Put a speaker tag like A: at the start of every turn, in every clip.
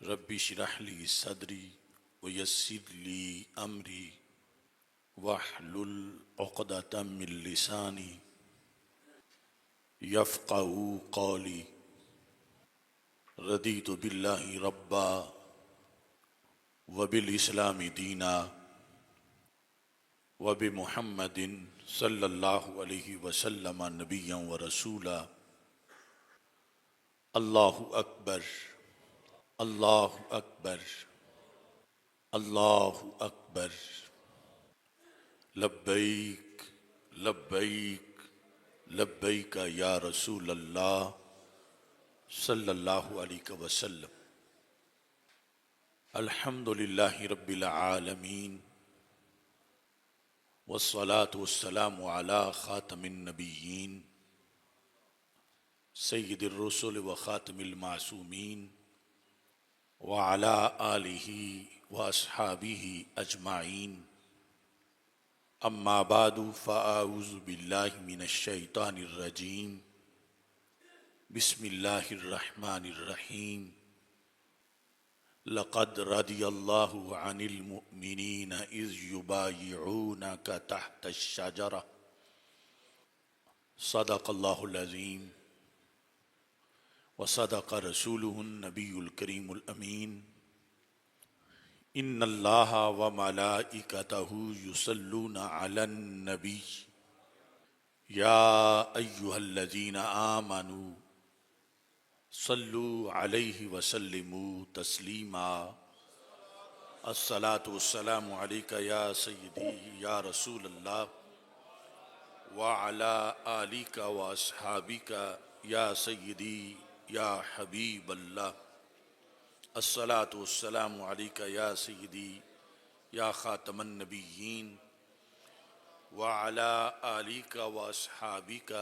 A: رب اشرح لی صدری ویسر لی امری واحلل عقدۃ من لسانی یفقہوا قولی۔ رضیت باللہ ربا وبالاسلام دینا وبمحمد صلی اللہ علیہ وسلم نبیا ورسولا۔ اللہ اکبر، اللہ اکبر، اللہ اکبر۔ لبیک لبیک لبیک یا رسول اللہ صلی اللہ علیہ وسلم۔ الحمد للہ رب العالمین والصلاة والسلام علی خاتم النبیین سید الرسل وخاتم المعصومین وعلی آلہ واصحابہ اجمعین۔ اما بعد فاعوذ باللہ من الشیطان الرجیم۔ بسم اللہ الرحمن الرحیم۔ لقد رضی اللہ عن المؤمنین اذ یبایعونک تحت الشجرہ۔ صدق اللہ العظیم وصدق رسولہ النبی الکریم الامین۔ ان اللہ وملائکتہ یصلون علی النبی یا ایہا الذین آمنوا صلوا علیہ وسلموا تسلیما۔ الصلاة والسلام علیک یا سیدی یا رسول اللہ وعلی آلک واصحابک یا سیدی یا حبیب اللہ۔ الصلاة والسلام علیک یا سیدی یا خاتم النبیین وعلی آلک واصحابک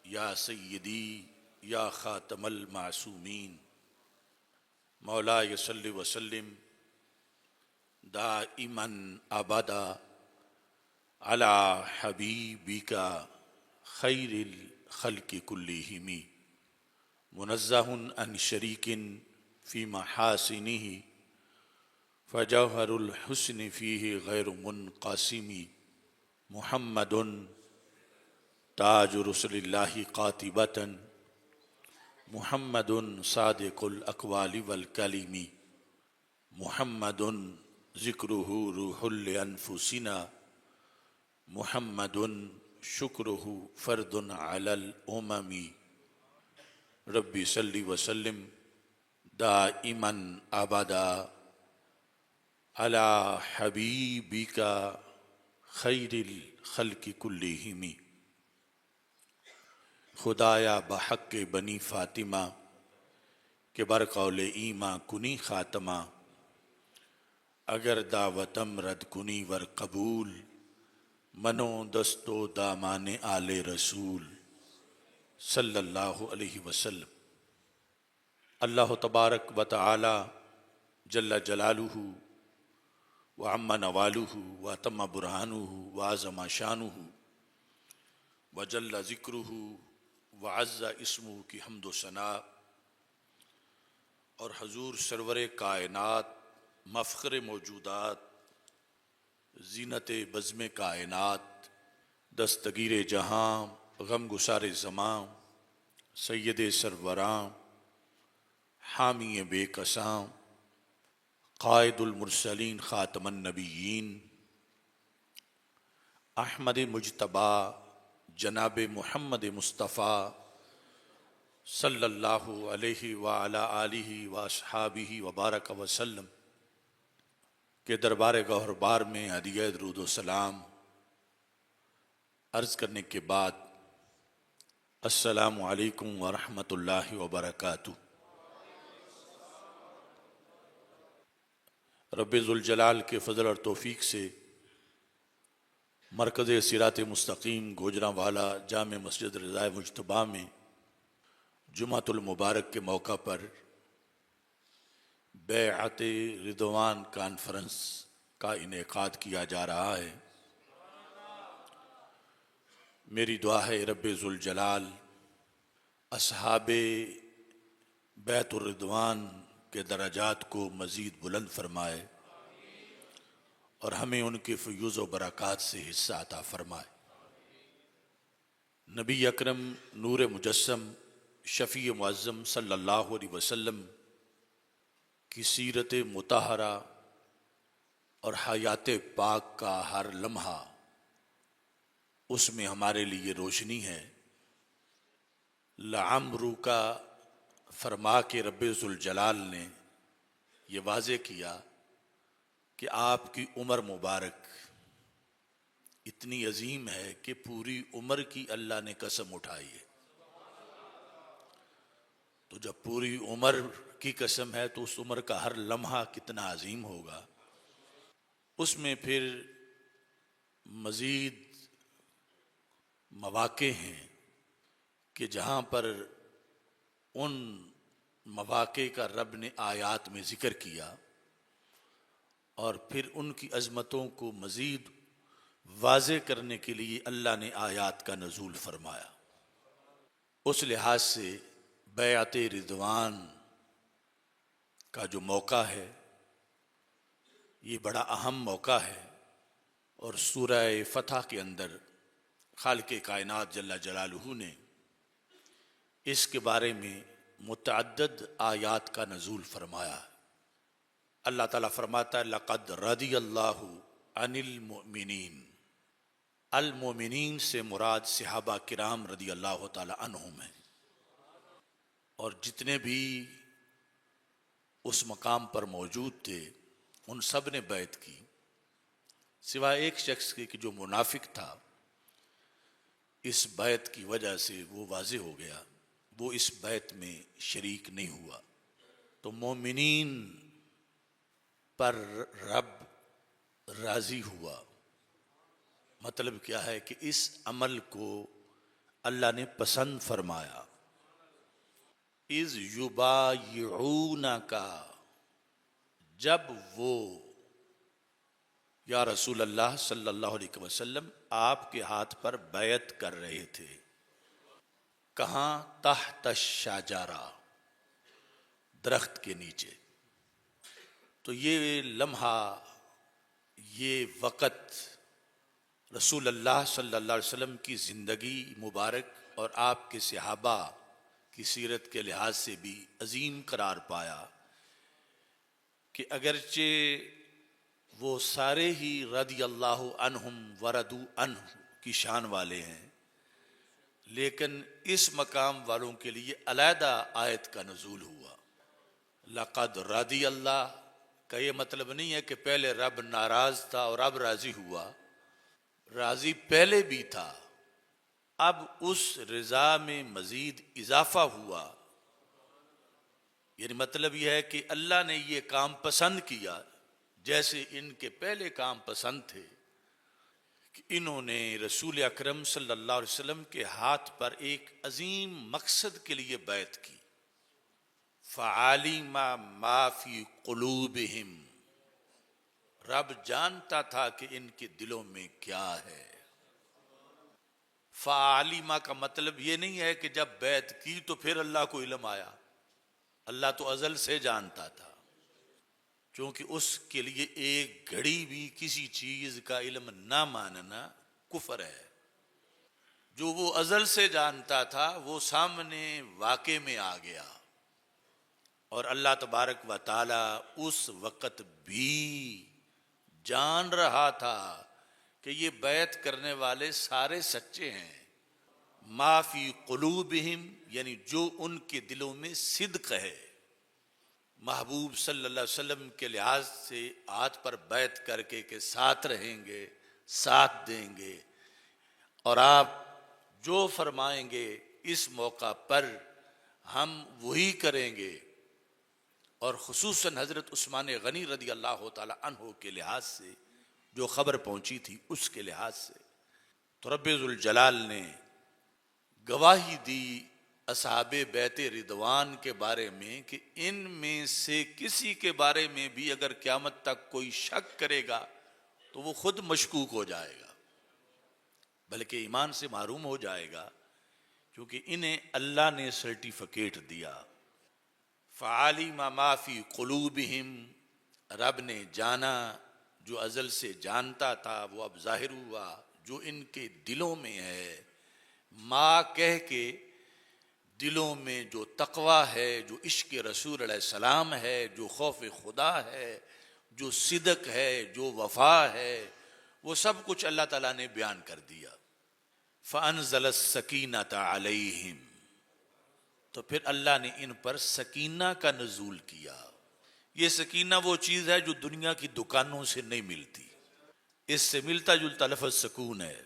A: یا سیدی یا خاتم المعصومین۔ مولاي صل وسلم دائما ابدا على حبیبک خیر الخلق کلہم۔ منزہ عن شریک فی محاسنہ فجوہر الحسن فیہ غیر منقسم۔ محمد تاج رسل اللہ قاطبۃ، محمد صادق الاقوال والکلم، محمد ذکرہ روح لانفسنا، محمد شکرہ فرد علی الامم۔ ربی صلی وسلم دائما ابدا علی حبیبک خیر الخلق کلہم۔ خدایا بحق بنی فاطمہ کہ برقول ایماں کنی خاتمہ، اگر دعوتم رد کنی ور قبول، منو دستو دامان آل رسول صلی اللہ علیہ وسلم۔ اللہ تبارک و تعالی جل جلالہ وعم نوالہ واتم برہانہ وعظم شانہ وجل ذکرہ وعز اسمہ کی حمد و ثناء، اور حضور سرور کائنات مفخر موجودات زینت بزم کائنات دستگیر جہاں غم گسار زماں سید سروراں حامی بے کساں قائد المرسلین خاتم النبیین احمد مجتبی جناب محمد مصطفیٰ صلی اللہ علیہ وعلی آلہ واصحابہ وبارک وسلم کے دربار گوہر بار میں ہدیہ درود و سلام عرض کرنے کے بعد السلام علیکم ورحمۃ اللہ وبرکاتہ۔ رب ذوالجلال کے فضل اور توفیق سے مرکز صراط مستقیم گوجرانوالا جامع مسجد رضا مجتبیٰ میں جمعۃ المبارک کے موقع پر بیعت رضوان کانفرنس کا انعقاد کیا جا رہا ہے۔ میری دعا ہے رب ذوالجلال اصحاب بیت الرضوان کے درجات کو مزید بلند فرمائے اور ہمیں ان کے فیوز و برکات سے حصہ عطا فرمائے۔ نبی اکرم نور مجسم شفیع معظم صلی اللہ علیہ وسلم کی سیرت مطہرہ اور حیات پاک کا ہر لمحہ اس میں ہمارے لیے روشنی ہے۔ لعمرک کا فرما کے رب ذوالجلال نے یہ واضح کیا کہ آپ کی عمر مبارک اتنی عظیم ہے کہ پوری عمر کی اللہ نے قسم اٹھائی ہے۔ تو جب پوری عمر کی قسم ہے تو اس عمر کا ہر لمحہ کتنا عظیم ہوگا۔ اس میں پھر مزید مواقع ہیں کہ جہاں پر ان مواقع کا رب نے آیات میں ذکر کیا اور پھر ان کی عظمتوں کو مزید واضح کرنے کے لیے اللہ نے آیات کا نزول فرمایا۔ اس لحاظ سے بیعت رضوان کا جو موقع ہے یہ بڑا اہم موقع ہے، اور سورہ فتح کے اندر خالق کائنات جل جلالہ نے اس کے بارے میں متعدد آیات کا نزول فرمایا ہے۔ اللہ تعالیٰ فرماتا ہے لقد رضی اللہ عن المؤمنین۔ المؤمنین سے مراد صحابہ کرام رضی اللہ تعالیٰ عنہم ہیں، اور جتنے بھی اس مقام پر موجود تھے ان سب نے بیعت کی، سوائے ایک شخص کے کہ جو منافق تھا۔ اس بیعت کی وجہ سے وہ واضح ہو گیا، وہ اس بیعت میں شریک نہیں ہوا۔ تو مومنین پر رب راضی ہوا، مطلب کیا ہے کہ اس عمل کو اللہ نے پسند فرمایا۔ اذ یبایعونک، جب وہ یا رسول اللہ صلی اللہ علیہ وسلم آپ کے ہاتھ پر بیعت کر رہے تھے۔ کہاں؟ تحت الشجرہ، درخت کے نیچے۔ تو یہ لمحہ، یہ وقت رسول اللہ صلی اللہ علیہ وسلم کی زندگی مبارک اور آپ کے صحابہ کی سیرت کے لحاظ سے بھی عظیم قرار پایا کہ اگرچہ وہ سارے ہی رضی اللہ عنہم ورضوا عنہ کی شان والے ہیں، لیکن اس مقام والوں کے لیے علیحدہ آیت کا نزول ہوا۔ لقد رضی اللہ کا یہ مطلب نہیں ہے کہ پہلے رب ناراض تھا اور اب راضی ہوا، راضی پہلے بھی تھا، اب اس رضا میں مزید اضافہ ہوا۔ یعنی مطلب یہ ہے کہ اللہ نے یہ کام پسند کیا، جیسے ان کے پہلے کام پسند تھے کہ انہوں نے رسول اکرم صلی اللہ علیہ وسلم کے ہاتھ پر ایک عظیم مقصد کے لیے بیعت کی۔ فعلم ما فی قلوبہم، رب جانتا تھا کہ ان کے دلوں میں کیا ہے۔ فعلم کا مطلب یہ نہیں ہے کہ جب بیعت کی تو پھر اللہ کو علم آیا، اللہ تو ازل سے جانتا تھا، کیونکہ اس کے لیے ایک گھڑی بھی کسی چیز کا علم نہ ماننا کفر ہے۔ جو وہ ازل سے جانتا تھا وہ سامنے واقع میں آ گیا، اور اللہ تبارک و تعالی اس وقت بھی جان رہا تھا کہ یہ بیعت کرنے والے سارے سچے ہیں۔ ما فی قلوبہم، یعنی جو ان کے دلوں میں صدق ہے۔ محبوب صلی اللہ علیہ وسلم کے لحاظ سے ہاتھ پر بیعت کر کے کہ ساتھ رہیں گے، ساتھ دیں گے، اور آپ جو فرمائیں گے اس موقع پر ہم وہی کریں گے، اور خصوصاً حضرت عثمان غنی رضی اللہ تعالی عنہ کے لحاظ سے جو خبر پہنچی تھی اس کے لحاظ سے، تو رب ذوالجلال نے گواہی دی اصحاب بیعت رضوان کے بارے میں کہ ان میں سے کسی کے بارے میں بھی اگر قیامت تک کوئی شک کرے گا تو وہ خود مشکوک ہو جائے گا، بلکہ ایمان سے محروم ہو جائے گا، کیونکہ انہیں اللہ نے سرٹیفکیٹ دیا۔ فعالم ما فی قلوبہم، رب نے جانا جو ازل سے جانتا تھا وہ اب ظاہر ہوا جو ان کے دلوں میں ہے، ما کہہ کے دلوں میں جو تقوی ہے، جو عشق رسول علیہ السلام ہے، جو خوف خدا ہے، جو صدق ہے، جو وفا ہے، وہ سب کچھ اللہ تعالیٰ نے بیان کر دیا۔ فَأَنزَلَ السَّكِينَةَ عَلَيْهِمْ، تو پھر اللہ نے ان پر سکینہ کا نزول کیا۔ یہ سکینہ وہ چیز ہے جو دنیا کی دکانوں سے نہیں ملتی، اس سے ملتا جلتا لفظ سکون ہے۔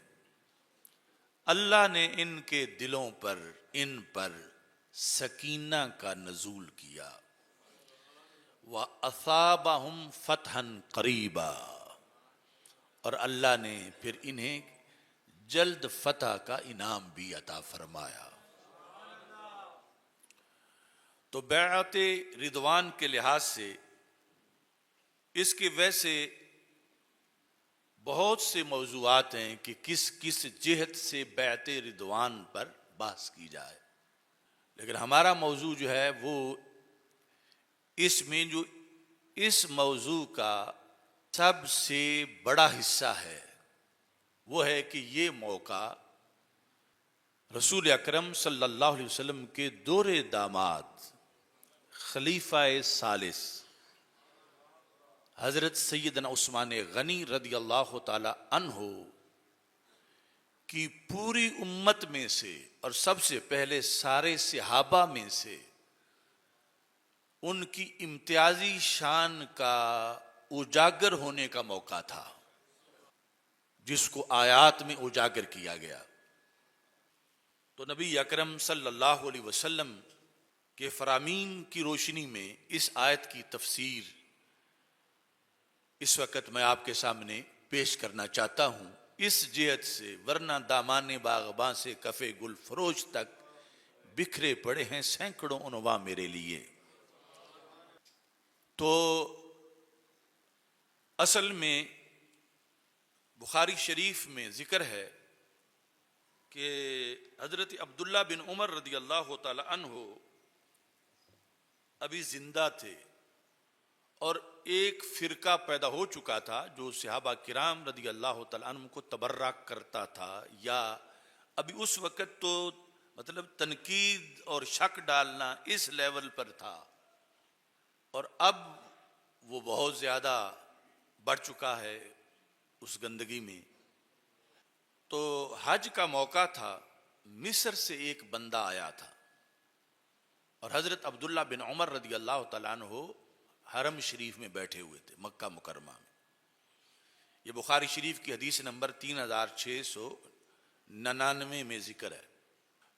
A: اللہ نے ان کے دلوں پر، ان پر سکینہ کا نزول کیا۔ وَأَثَابَهُمْ فَتْحًا قَرِيبًا، اور اللہ نے پھر انہیں جلد فتح کا انعام بھی عطا فرمایا۔ تو بیعت رضوان کے لحاظ سے اس کے ویسے بہت سے موضوعات ہیں کہ کس کس جہت سے بیعت رضوان پر بحث کی جائے، لیکن ہمارا موضوع جو ہے وہ اس میں جو اس موضوع کا سب سے بڑا حصہ ہے وہ ہے کہ یہ موقع رسول اکرم صلی اللہ علیہ وسلم کے دور داماد خلیفہ ثالث حضرت سیدنا عثمان غنی رضی اللہ تعالی عنہ کی پوری امت میں سے اور سب سے پہلے سارے صحابہ میں سے ان کی امتیازی شان کا اجاگر ہونے کا موقع تھا، جس کو آیات میں اجاگر کیا گیا۔ تو نبی اکرم صلی اللہ علیہ وسلم کے فرامین کی روشنی میں اس آیت کی تفسیر اس وقت میں آپ کے سامنے پیش کرنا چاہتا ہوں، اس جہت سے ورنہ دامان باغباں سے کف گل فروش تک بکھرے پڑے ہیں سینکڑوں عنواں میرے لیے۔ تو اصل میں بخاری شریف میں ذکر ہے کہ حضرت عبداللہ بن عمر رضی اللہ تعالی عنہ ابھی زندہ تھے اور ایک فرقہ پیدا ہو چکا تھا جو صحابہ کرام رضی اللہ تعالی عنہ کو تبرہ کرتا تھا، یا ابھی اس وقت تو مطلب تنقید اور شک ڈالنا اس لیول پر تھا، اور اب وہ بہت زیادہ بڑھ چکا ہے اس گندگی میں۔ تو حج کا موقع تھا، مصر سے ایک بندہ آیا تھا اور حضرت عبداللہ بن عمر رضی اللہ تعالیٰ عنہ حرم شریف میں بیٹھے ہوئے تھے مکہ مکرمہ میں۔ یہ بخاری شریف کی حدیث نمبر 3699 میں ذکر ہے۔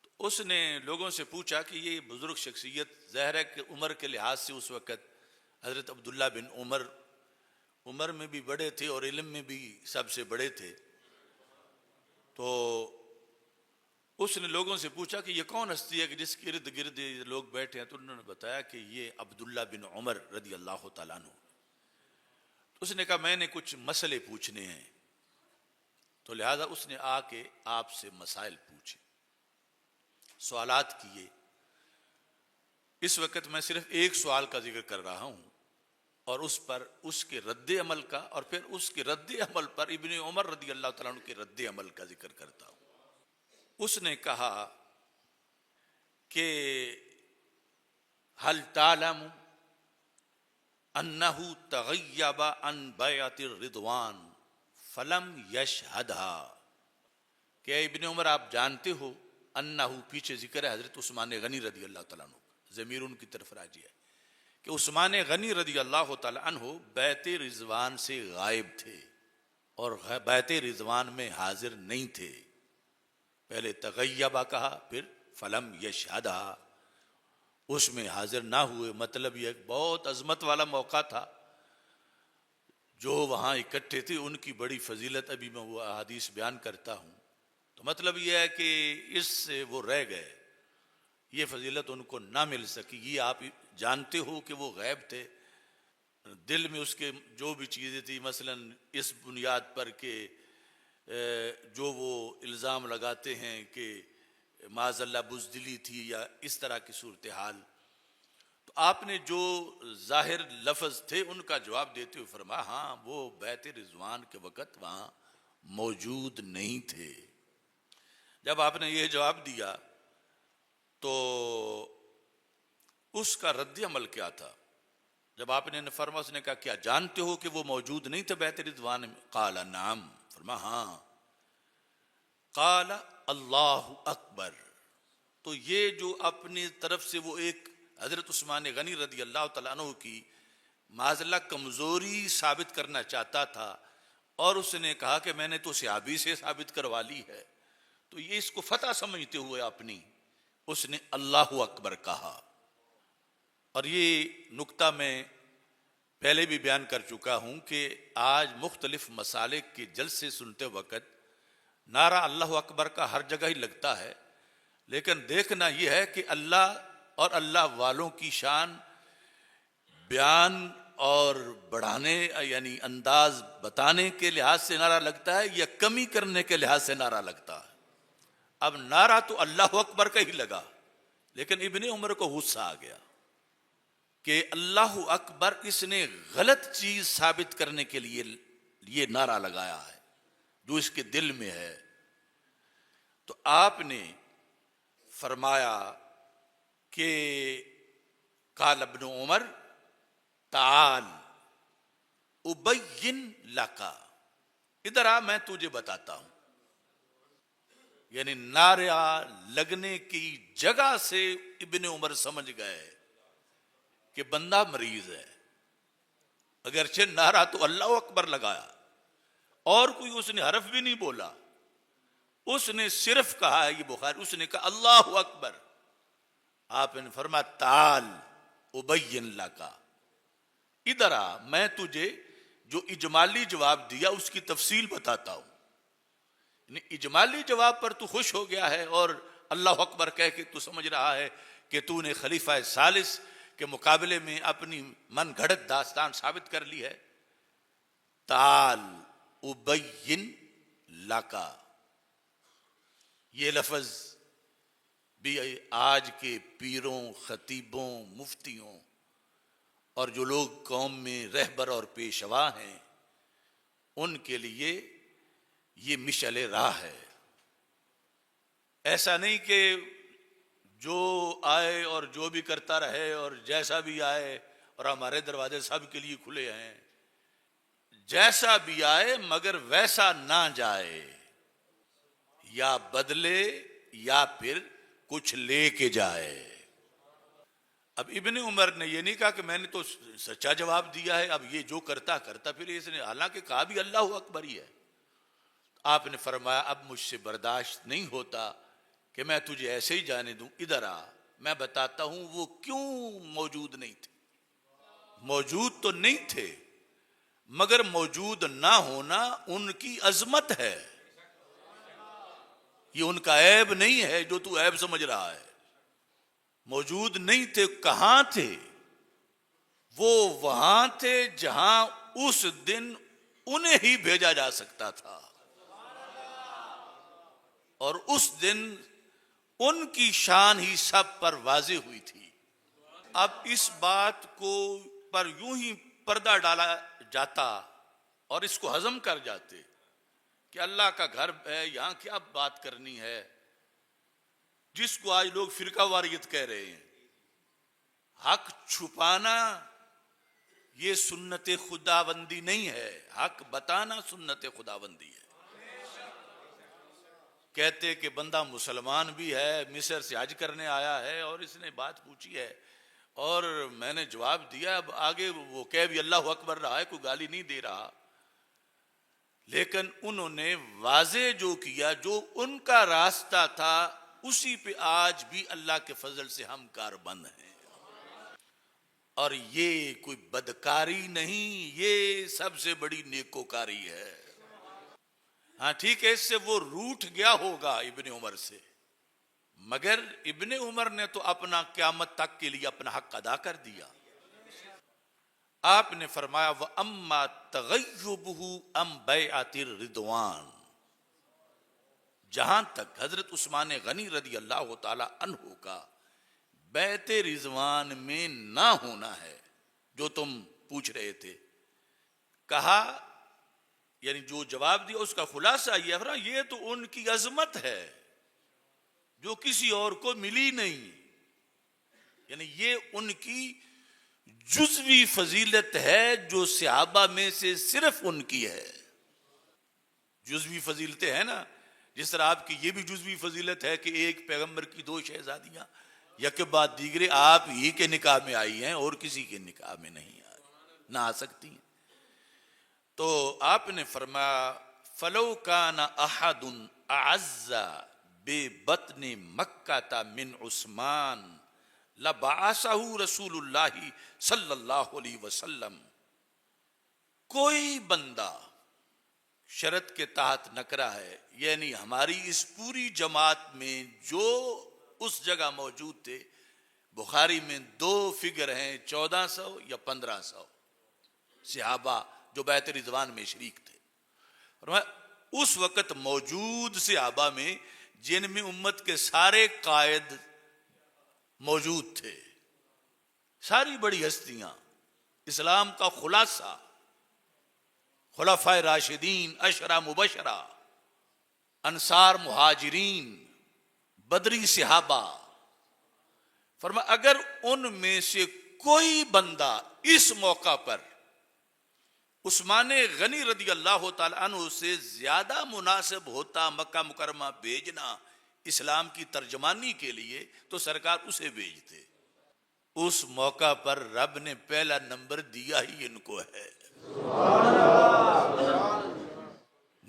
A: تو اس نے لوگوں سے پوچھا کہ یہ بزرگ شخصیت ظاہر ہے کہ عمر کے لحاظ سے اس وقت حضرت عبداللہ بن عمر میں بھی بڑے تھے اور علم میں بھی سب سے بڑے تھے۔ تو اس نے لوگوں سے پوچھا کہ یہ کون ہستی ہے کہ جس کے ارد گرد لوگ بیٹھے ہیں؟ تو انہوں نے بتایا کہ یہ عبداللہ بن عمر رضی اللہ تعالیٰ عنہ۔ اس نے کہا میں نے کچھ مسئلے پوچھنے ہیں، تو لہذا اس نے آ کے آپ سے مسائل پوچھے، سوالات کیے۔ اس وقت میں صرف ایک سوال کا ذکر کر رہا ہوں اور اس پر اس کے رد عمل کا، اور پھر اس کے رد عمل پر ابن عمر رضی اللہ تعالیٰ عنہ کے رد عمل کا ذکر کرتا ہوں۔ اس نے کہا کہ هل تعلم انہ تغیب عن بیعت الرضوان فلم یشہدها، کہ اے ابن عمر آپ جانتے ہو، انہ پیچھے ذکر ہے حضرت عثمان غنی رضی اللہ تعالیٰ عنہ، ضمیر ان کی طرف راجع ہے کہ عثمان غنی رضی اللہ تعالیٰ عنہ بیعت رضوان سے غائب تھے اور بیعت رضوان میں حاضر نہیں تھے۔ پہلے تغیبہ کہا، پھر فلم یشہدہ، اس میں حاضر نہ ہوئے۔ مطلب یہ ایک بہت عظمت والا موقع تھا، جو وہاں اکٹھے تھے ان کی بڑی فضیلت ابھی میں وہ احادیث بیان کرتا ہوں۔ تو مطلب یہ ہے کہ اس سے وہ رہ گئے، یہ فضیلت ان کو نہ مل سکی۔ یہ آپ جانتے ہو کہ وہ غائب تھے، دل میں اس کے جو بھی چیزیں تھی، مثلا اس بنیاد پر کہ جو وہ الزام لگاتے ہیں کہ معاذ اللہ بزدلی تھی یا اس طرح کی صورتحال، تو آپ نے جو ظاہر لفظ تھے ان کا جواب دیتے ہوئے فرمایا ہاں وہ بیت رضوان کے وقت وہاں موجود نہیں تھے۔ جب آپ نے یہ جواب دیا تو اس کا رد عمل کیا تھا؟ جب آپ نے فرمایا، اس نے کہا کیا جانتے ہو کہ وہ موجود نہیں تھے بیت رضوان میں؟ قال نعم، فرمایا ہاں۔ قال اللہ اکبر۔ تو یہ جو اپنی طرف سے وہ ایک حضرت عثمان غنی رضی اللہ تعالیٰ عنہ کی معاذ اللہ کمزوری ثابت کرنا چاہتا تھا، اور اس نے کہا کہ میں نے تو صحابی سے ثابت کروا لی ہے، تو یہ اس کو فتح سمجھتے ہوئے اپنی اس نے اللہ اکبر کہا۔ اور یہ نکتہ میں پہلے بھی بیان کر چکا ہوں کہ آج مختلف مسالک کے جلسے سنتے وقت نعرہ اللہ اکبر کا ہر جگہ ہی لگتا ہے، لیکن دیکھنا یہ ہے کہ اللہ اور اللہ والوں کی شان بیان اور بڑھانے یعنی انداز بتانے کے لحاظ سے نعرہ لگتا ہے یا کمی کرنے کے لحاظ سے نعرہ لگتا ہے۔ اب نعرہ تو اللہ اکبر کا ہی لگا، لیکن ابن عمر کو غصہ آ گیا کہ اللہ اکبر اس نے غلط چیز ثابت کرنے کے لیے یہ نعرہ لگایا ہے جو اس کے دل میں ہے۔ تو آپ نے فرمایا کہ قال ابن عمر تعال ابین لکا، ادھر آ میں تجھے بتاتا ہوں۔ یعنی نعرہ لگنے کی جگہ سے ابن عمر سمجھ گئے کہ بندہ مریض ہے، اگرچہ نعرہ تو اللہ اکبر لگایا اور کوئی اس نے حرف بھی نہیں بولا، اس نے صرف کہا ہے، یہ بخاری، اس نے کہا اللہ اکبر۔ آپ نے فرمایا تعال ابین لکا، ادھر آ میں تجھے جو اجمالی جواب دیا اس کی تفصیل بتاتا ہوں۔ یعنی اجمالی جواب پر تو خوش ہو گیا ہے اور اللہ اکبر کہہ کے تو سمجھ رہا ہے کہ تو نے خلیفہ ثالث کے مقابلے میں اپنی من گھڑت داستان ثابت کر لی ہے۔ تعال ابین لکا، یہ لفظ بھی آج کے پیروں، خطیبوں، مفتیوں اور جو لوگ قوم میں رہبر اور پیشوا ہیں ان کے لیے یہ مشعل راہ ہے۔ ایسا نہیں کہ جو آئے اور جو بھی کرتا رہے اور جیسا بھی آئے، اور ہمارے دروازے سب کے لیے کھلے ہیں، جیسا بھی آئے مگر ویسا نہ جائے، یا بدلے یا پھر کچھ لے کے جائے۔ اب ابن عمر نے یہ نہیں کہا کہ میں نے تو سچا جواب دیا ہے، اب یہ جو کرتا کرتا، پھر اس نے حالانکہ کہا بھی اللہ اکبر ہی ہے۔ آپ نے فرمایا اب مجھ سے برداشت نہیں ہوتا کہ میں تجھے ایسے ہی جانے دوں، ادھر آ میں بتاتا ہوں وہ کیوں موجود نہیں تھے۔ موجود تو نہیں تھے، مگر موجود نہ ہونا ان کی عظمت ہے، یہ ان کا عیب نہیں ہے جو تو عیب سمجھ رہا ہے۔ موجود نہیں تھے، کہاں تھے؟ وہ وہاں تھے جہاں اس دن انہیں ہی بھیجا جا سکتا تھا، اور اس دن ان کی شان ہی سب پر واضح ہوئی تھی۔ اب اس بات کو پر یوں ہی پردہ ڈالا جاتا اور اس کو ہضم کر جاتے کہ اللہ کا گھر ہے، یہاں کیا بات کرنی ہے، جس کو آج لوگ فرقہ واریت کہہ رہے ہیں۔ حق چھپانا یہ سنت خداوندی نہیں ہے، حق بتانا سنت خداوندی ہے۔ کہتے کہ بندہ مسلمان بھی ہے، مصر سے حج کرنے آیا ہے اور اس نے بات پوچھی ہے اور میں نے جواب دیا، اب آگے وہ کہہ بھی اللہ اکبر رہا ہے، کوئی گالی نہیں دے رہا، لیکن انہوں نے واضح جو کیا، جو ان کا راستہ تھا اسی پہ آج بھی اللہ کے فضل سے ہم کاربند ہیں۔ اور یہ کوئی بدکاری نہیں، یہ سب سے بڑی نیکوکاری ہے۔ ہاں ٹھیک ہے، اس سے وہ روٹھ گیا ہوگا ابن عمر سے، مگر ابن عمر نے تو اپنا قیامت تک کے لیے اپنا حق ادا کر دیا۔ آپ نے فرمایا وَأَمَّا تَغَيُّبُهُ أَمْ بَيْعَةِ الرِّضْوَانِ، جہاں تک حضرت عثمان غنی رضی اللہ تعالی عنہ کا بیت رضوان میں نہ ہونا ہے جو تم پوچھ رہے تھے. کہا یعنی جو جواب دیا اس کا خلاصہ یہ ہے یہ تو ان کی عظمت ہے جو کسی اور کو ملی نہیں. یعنی یہ ان کی جزوی فضیلت ہے جو صحابہ میں سے صرف ان کی ہے. جزوی فضیلتیں ہیں نا, جس طرح آپ کی یہ بھی جزوی فضیلت ہے کہ ایک پیغمبر کی 2 شہزادیاں یک بعد دیگرے آپ ہی کے نکاح میں آئی ہیں اور کسی کے نکاح میں نہیں آئی, نہ آ سکتی ہیں. تو آپ نے فرمایا فلو کان احد اعز ببطن مکہ من عثمان لبعثہ رسول اللہ صلی اللہ علیہ وسلم. کوئی بندہ شرط کے تحت نکرا ہے, یعنی ہماری اس پوری جماعت میں جو اس جگہ موجود تھے, بخاری میں 2 فگر ہیں 1400 یا 1500 صحابہ جو بیت رضوان میں شریک تھے. اس وقت موجود صحابہ میں جن میں امت کے سارے قائد موجود تھے, ساری بڑی ہستیاں, اسلام کا خلاصہ, خلفائے راشدین, اشرا مبشرہ, انصار مہاجرین, بدری صحابہ. فرمایا اگر ان میں سے کوئی بندہ اس موقع پر عثمان غنی رضی اللہ تعالی عنہ سے زیادہ مناسب ہوتا مکہ مکرمہ بھیجنا اسلام کی ترجمانی کے لیے تو سرکار اسے بھیجتے. اس موقع پر رب نے پہلا نمبر دیا ہی ان کو ہے.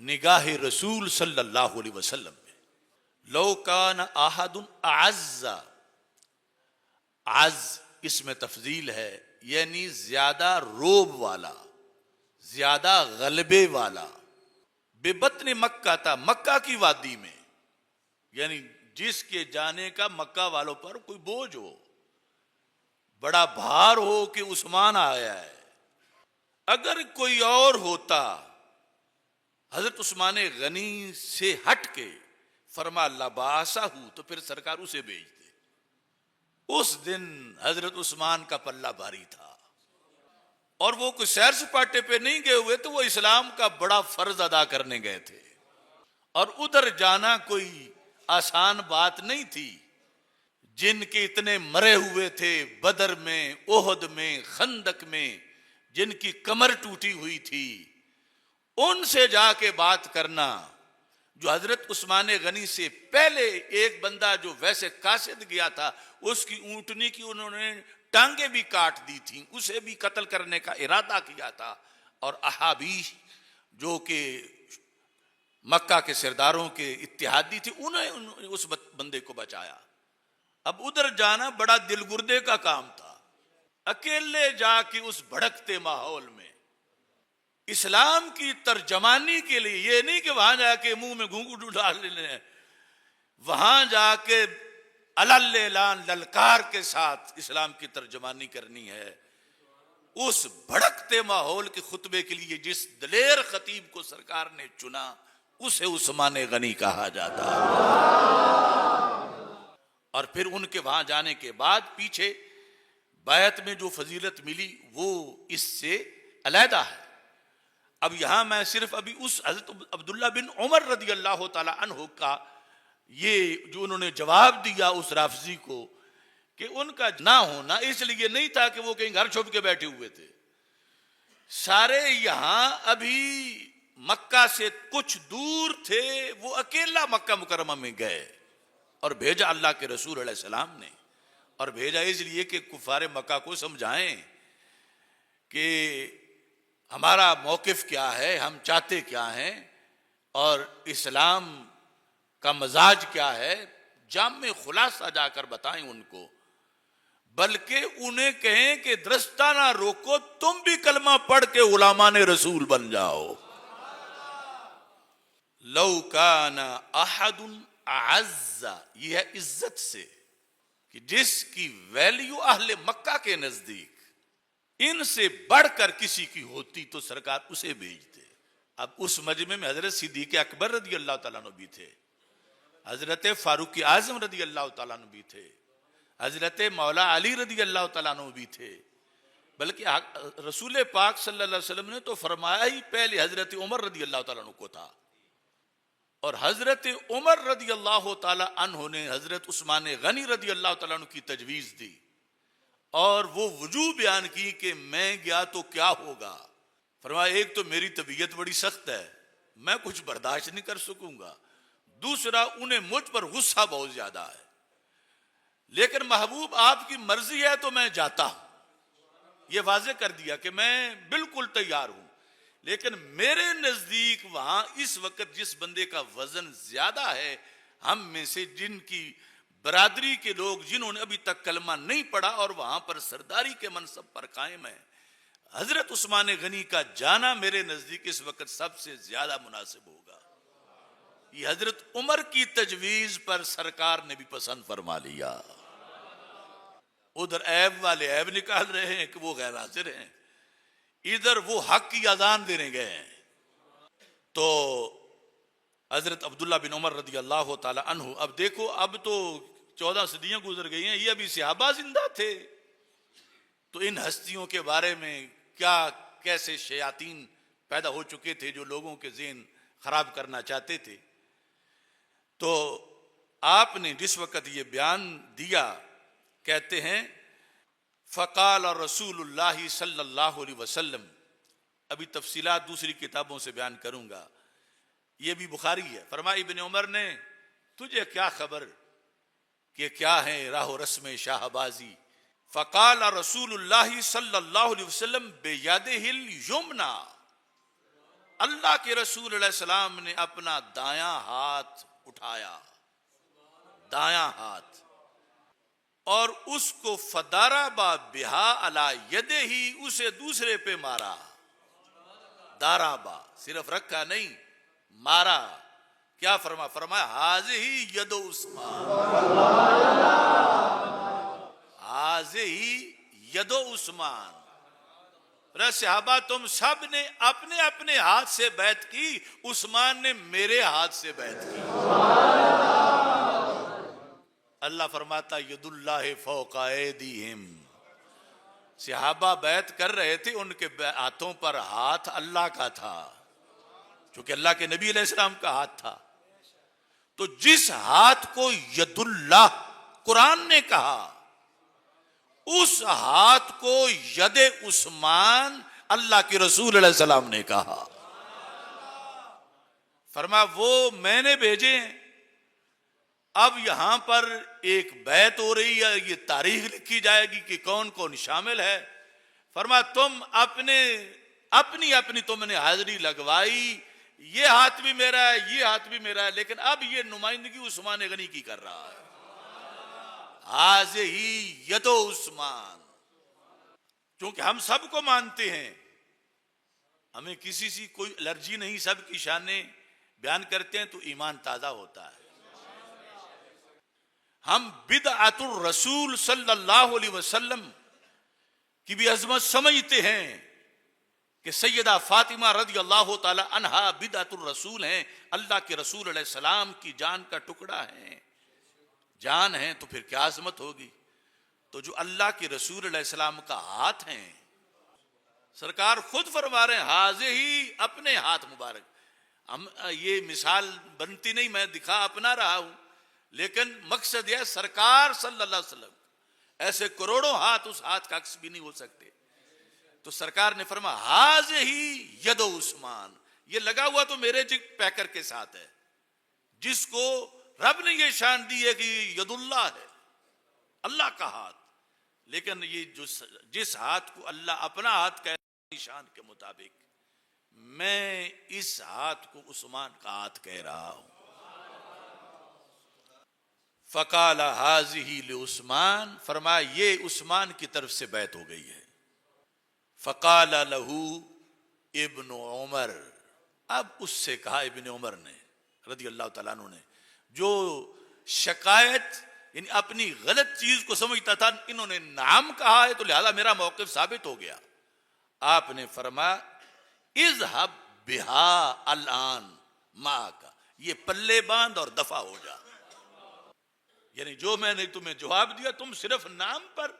A: نگاہ رسول صلی اللہ علیہ وسلم میں لو کان احد اعز, عز اس میں تفضیل ہے, یعنی زیادہ روب والا, زیادہ غلبے والا, ببطن مکہ تھا, مکہ کی وادی میں, یعنی جس کے جانے کا مکہ والوں پر کوئی بوجھ ہو, بڑا بھار ہو کہ عثمان آیا ہے. اگر کوئی اور ہوتا حضرت عثمان غنی سے ہٹ کے فرما لباسہ ہو تو پھر سرکار اسے بھیجتے. اس دن حضرت عثمان کا پلہ بھاری تھا, اور وہ کوئی سیر سپاٹے پہ نہیں گئے ہوئے تو وہ اسلام کا بڑا فرض ادا کرنے گئے تھے, اور ادھر جانا کوئی آسان بات نہیں تھی. جن کے اتنے مرے ہوئے تھے بدر میں, احد میں, خندق میں, جن کی کمر ٹوٹی ہوئی تھی, ان سے جا کے بات کرنا. جو حضرت عثمان غنی سے پہلے ایک بندہ جو ویسے قاصد گیا تھا, اس کی اونٹنی کی انہوں نے ٹانگیں بھی کاٹ دی تھیں, اسے بھی قتل کرنے کا ارادہ کیا تھا. اور احابیش جو کہ مکہ کے سرداروں کے اتحادی تھے, انہیں اس بندے کو بچایا. اب ادھر جانا بڑا دل گردے کا کام تھا, اکیلے جا کے اس بھڑکتے ماحول میں اسلام کی ترجمانی کے لیے. یہ نہیں کہ وہاں جا کے منہ میں گھونگھٹ ڈال لیں, وہاں جا کے اعلان للکار کے ساتھ اسلام کی ترجمانی کرنی ہے. اس بھڑکتے ماحول کے خطبے کے لیے جس دلیر خطیب کو سرکار نے چنا اسے عثمان غنی کہا جاتا ہے. اور پھر ان کے وہاں جانے کے بعد پیچھے بیعت میں جو فضیلت ملی وہ اس سے علیحدہ ہے. اب یہاں میں صرف ابھی اس حضرت عبداللہ بن عمر رضی اللہ تعالی عنہ کا یہ جو انہوں نے جواب دیا اس رافضی کو کہ ان کا نہ ہونا اس لیے نہیں تھا کہ وہ کہیں گھر چھپ کے بیٹھے ہوئے تھے. سارے یہاں ابھی مکہ سے کچھ دور تھے, وہ اکیلا مکہ مکرمہ میں گئے اور بھیجا اللہ کے رسول علیہ السلام نے. اور بھیجا اس لیے کہ کفار مکہ کو سمجھائیں کہ ہمارا موقف کیا ہے, ہم چاہتے کیا ہیں, اور اسلام کا مزاج کیا ہے. جامع خلاصہ جا کر بتائیں ان کو, بلکہ انہیں کہیں کہ درستہ نہ روکو, تم بھی کلمہ پڑھ کے غلامان رسول بن جاؤ. لو کان احد اعز, یہ ہے عزت سے کہ جس کی ویلیو اہل مکہ کے نزدیک ان سے بڑھ کر کسی کی ہوتی تو سرکار اسے بھیجتے. اب اس مجمع میں حضرت صدیق اکبر رضی اللہ تعالیٰ عنہ بھی تھے, حضرت فاروق اعظم رضی اللہ تعالیٰ عنہ بھی تھے, حضرت مولا علی رضی اللہ تعالیٰ عنہ بھی تھے، بلکہ رسول پاک صلی اللہ علیہ وسلم نے تو فرمایا ہی پہلے حضرت عمر رضی اللہ تعالیٰ عنہ کو تھا، اور حضرت عمر رضی اللہ تعالیٰ عنہ نے حضرت عثمان غنی رضی اللہ تعالیٰ عنہ کی تجویز دی، اور وہ وجوہ بیان کی کہ میں گیا تو کیا ہوگا۔ فرمایا ایک تو میری طبیعت بڑی سخت ہے، میں کچھ برداشت نہیں کر سکوں گا، دوسرا انہیں مجھ پر غصہ بہت زیادہ ہے، لیکن محبوب آپ کی مرضی ہے تو میں جاتا ہوں۔ یہ واضح کر دیا کہ میں بالکل تیار ہوں، لیکن میرے نزدیک وہاں اس وقت جس بندے کا وزن زیادہ ہے ہم میں سے، جن کی برادری کے لوگ جنہوں نے ابھی تک کلمہ نہیں پڑھا اور وہاں پر سرداری کے منصب پر قائم ہیں، حضرت عثمان غنی کا جانا میرے نزدیک اس وقت سب سے زیادہ مناسب ہوگا۔ یہ حضرت عمر کی تجویز پر سرکار نے بھی پسند فرما لیا۔ ادھر عیب والے عیب نکال رہے ہیں کہ وہ غیر حاضر ہیں، ادھر وہ حق کی اذان دینے گئے ہیں۔ تو حضرت عبداللہ بن عمر رضی اللہ تعالی عنہ، اب دیکھو اب تو 14 صدیاں گزر گئی ہیں، یہ ابھی صحابہ زندہ تھے، تو ان ہستیوں کے بارے میں کیا کیسے شیاطین پیدا ہو چکے تھے جو لوگوں کے ذہن خراب کرنا چاہتے تھے۔ تو آپ نے جس وقت یہ بیان دیا، کہتے ہیں فقال رسول اللہ صلی اللہ علیہ وسلم، ابھی تفصیلات دوسری کتابوں سے بیان کروں گا، یہ بھی بخاری ہے۔ فرمایا ابن عمر نے تجھے کیا خبر کہ کیا ہے راہ و رسم شاہ بازی؟ فقال رسول اللہ صلی اللہ علیہ وسلم بیدہ الیمنی، اللہ کے رسول علیہ السلام نے اپنا دایاں ہاتھ اٹھایا، دایاں ہاتھ، اور اس کو فضرب بہا علی یدہ، اسے دوسرے پہ مارا۔ ضربا صرف رکھا نہیں، مارا۔ کیا فرمایا ہذہ ید عثمان، ہذہ ید عثمان۔ صحابہ تم سب نے اپنے اپنے ہاتھ سے بیعت کی، عثمان نے میرے ہاتھ سے بیعت کی۔ اللہ فرماتا ید اللہ فوق ایدیہم، صحابہ بیعت کر رہے تھے، ان کے ہاتھوں پر ہاتھ اللہ کا تھا، چونکہ اللہ کے نبی علیہ السلام کا ہاتھ تھا۔ تو جس ہاتھ کو ید اللہ قرآن نے کہا، اس ہاتھ کو ید عثمان اللہ کے رسول علیہ السلام نے کہا۔ فرمایا وہ میں نے بھیجے ہیں۔ اب یہاں پر ایک بیعت ہو رہی ہے، یہ تاریخ لکھی جائے گی کہ کون کون شامل ہے۔ فرمایا تم اپنی تم نے حاضری لگوائی، یہ ہاتھ بھی میرا ہے، یہ ہاتھ بھی میرا ہے، لیکن اب یہ نمائندگی عثمان غنی کی کر رہا ہے۔ ہذہ ید عثمان، چونکہ ہم سب کو مانتے ہیں، ہمیں کسی سے کوئی الرجی نہیں، سب کی شانیں بیان کرتے ہیں تو ایمان تازہ ہوتا ہے۔ ہم بدعت الرسول صلی اللہ علیہ وسلم کی بھی عظمت سمجھتے ہیں کہ سیدہ فاطمہ رضی اللہ تعالی عنہا بدعت الرسول ہیں، اللہ کے رسول علیہ السلام کی جان کا ٹکڑا ہیں، جان ہیں تو پھر کیا عظمت ہوگی۔ تو جو اللہ کے رسول علیہ السلام کا ہاتھ ہیں، سرکار خود فرما رہے ہیں ہذہ ہی، اپنے ہاتھ مبارک۔ ہم یہ مثال بنتی نہیں، میں دکھا اپنا رہا ہوں، لیکن مقصد یہ سرکار صلی اللہ علیہ وسلم، ایسے کروڑوں ہاتھ اس ہاتھ کا عکس بھی نہیں ہو سکتے۔ تو سرکار نے فرمایا ہذہ ید عثمان، یہ لگا ہوا تو میرے پیکر کے ساتھ ہے، جس کو رب نے یہ شان دی ہے کہ ید اللہ ہے، اللہ کا ہاتھ۔ لیکن یہ جس ہاتھ کو اللہ اپنا ہاتھ کہہ شان کے مطابق، میں اس ہاتھ کو عثمان کا ہاتھ کہہ رہا ہوں۔ فقال هذه لعثمان، فرمایا یہ عثمان کی طرف سے بیعت ہو گئی ہے۔ فقال له ابن عمر، اب اس سے کہا ابن عمر نے رضی اللہ تعالیٰ عنہ نے، جو شکایت یعنی اپنی غلط چیز کو سمجھتا تھا، انہوں نے نام کہا ہے تو لہذا میرا موقف ثابت ہو گیا۔ آپ نے فرمایا اذهب بها الان معك، یہ پلے باندھ اور دفع ہو جا۔ یعنی جو میں نے تمہیں جواب دیا تم صرف نام پر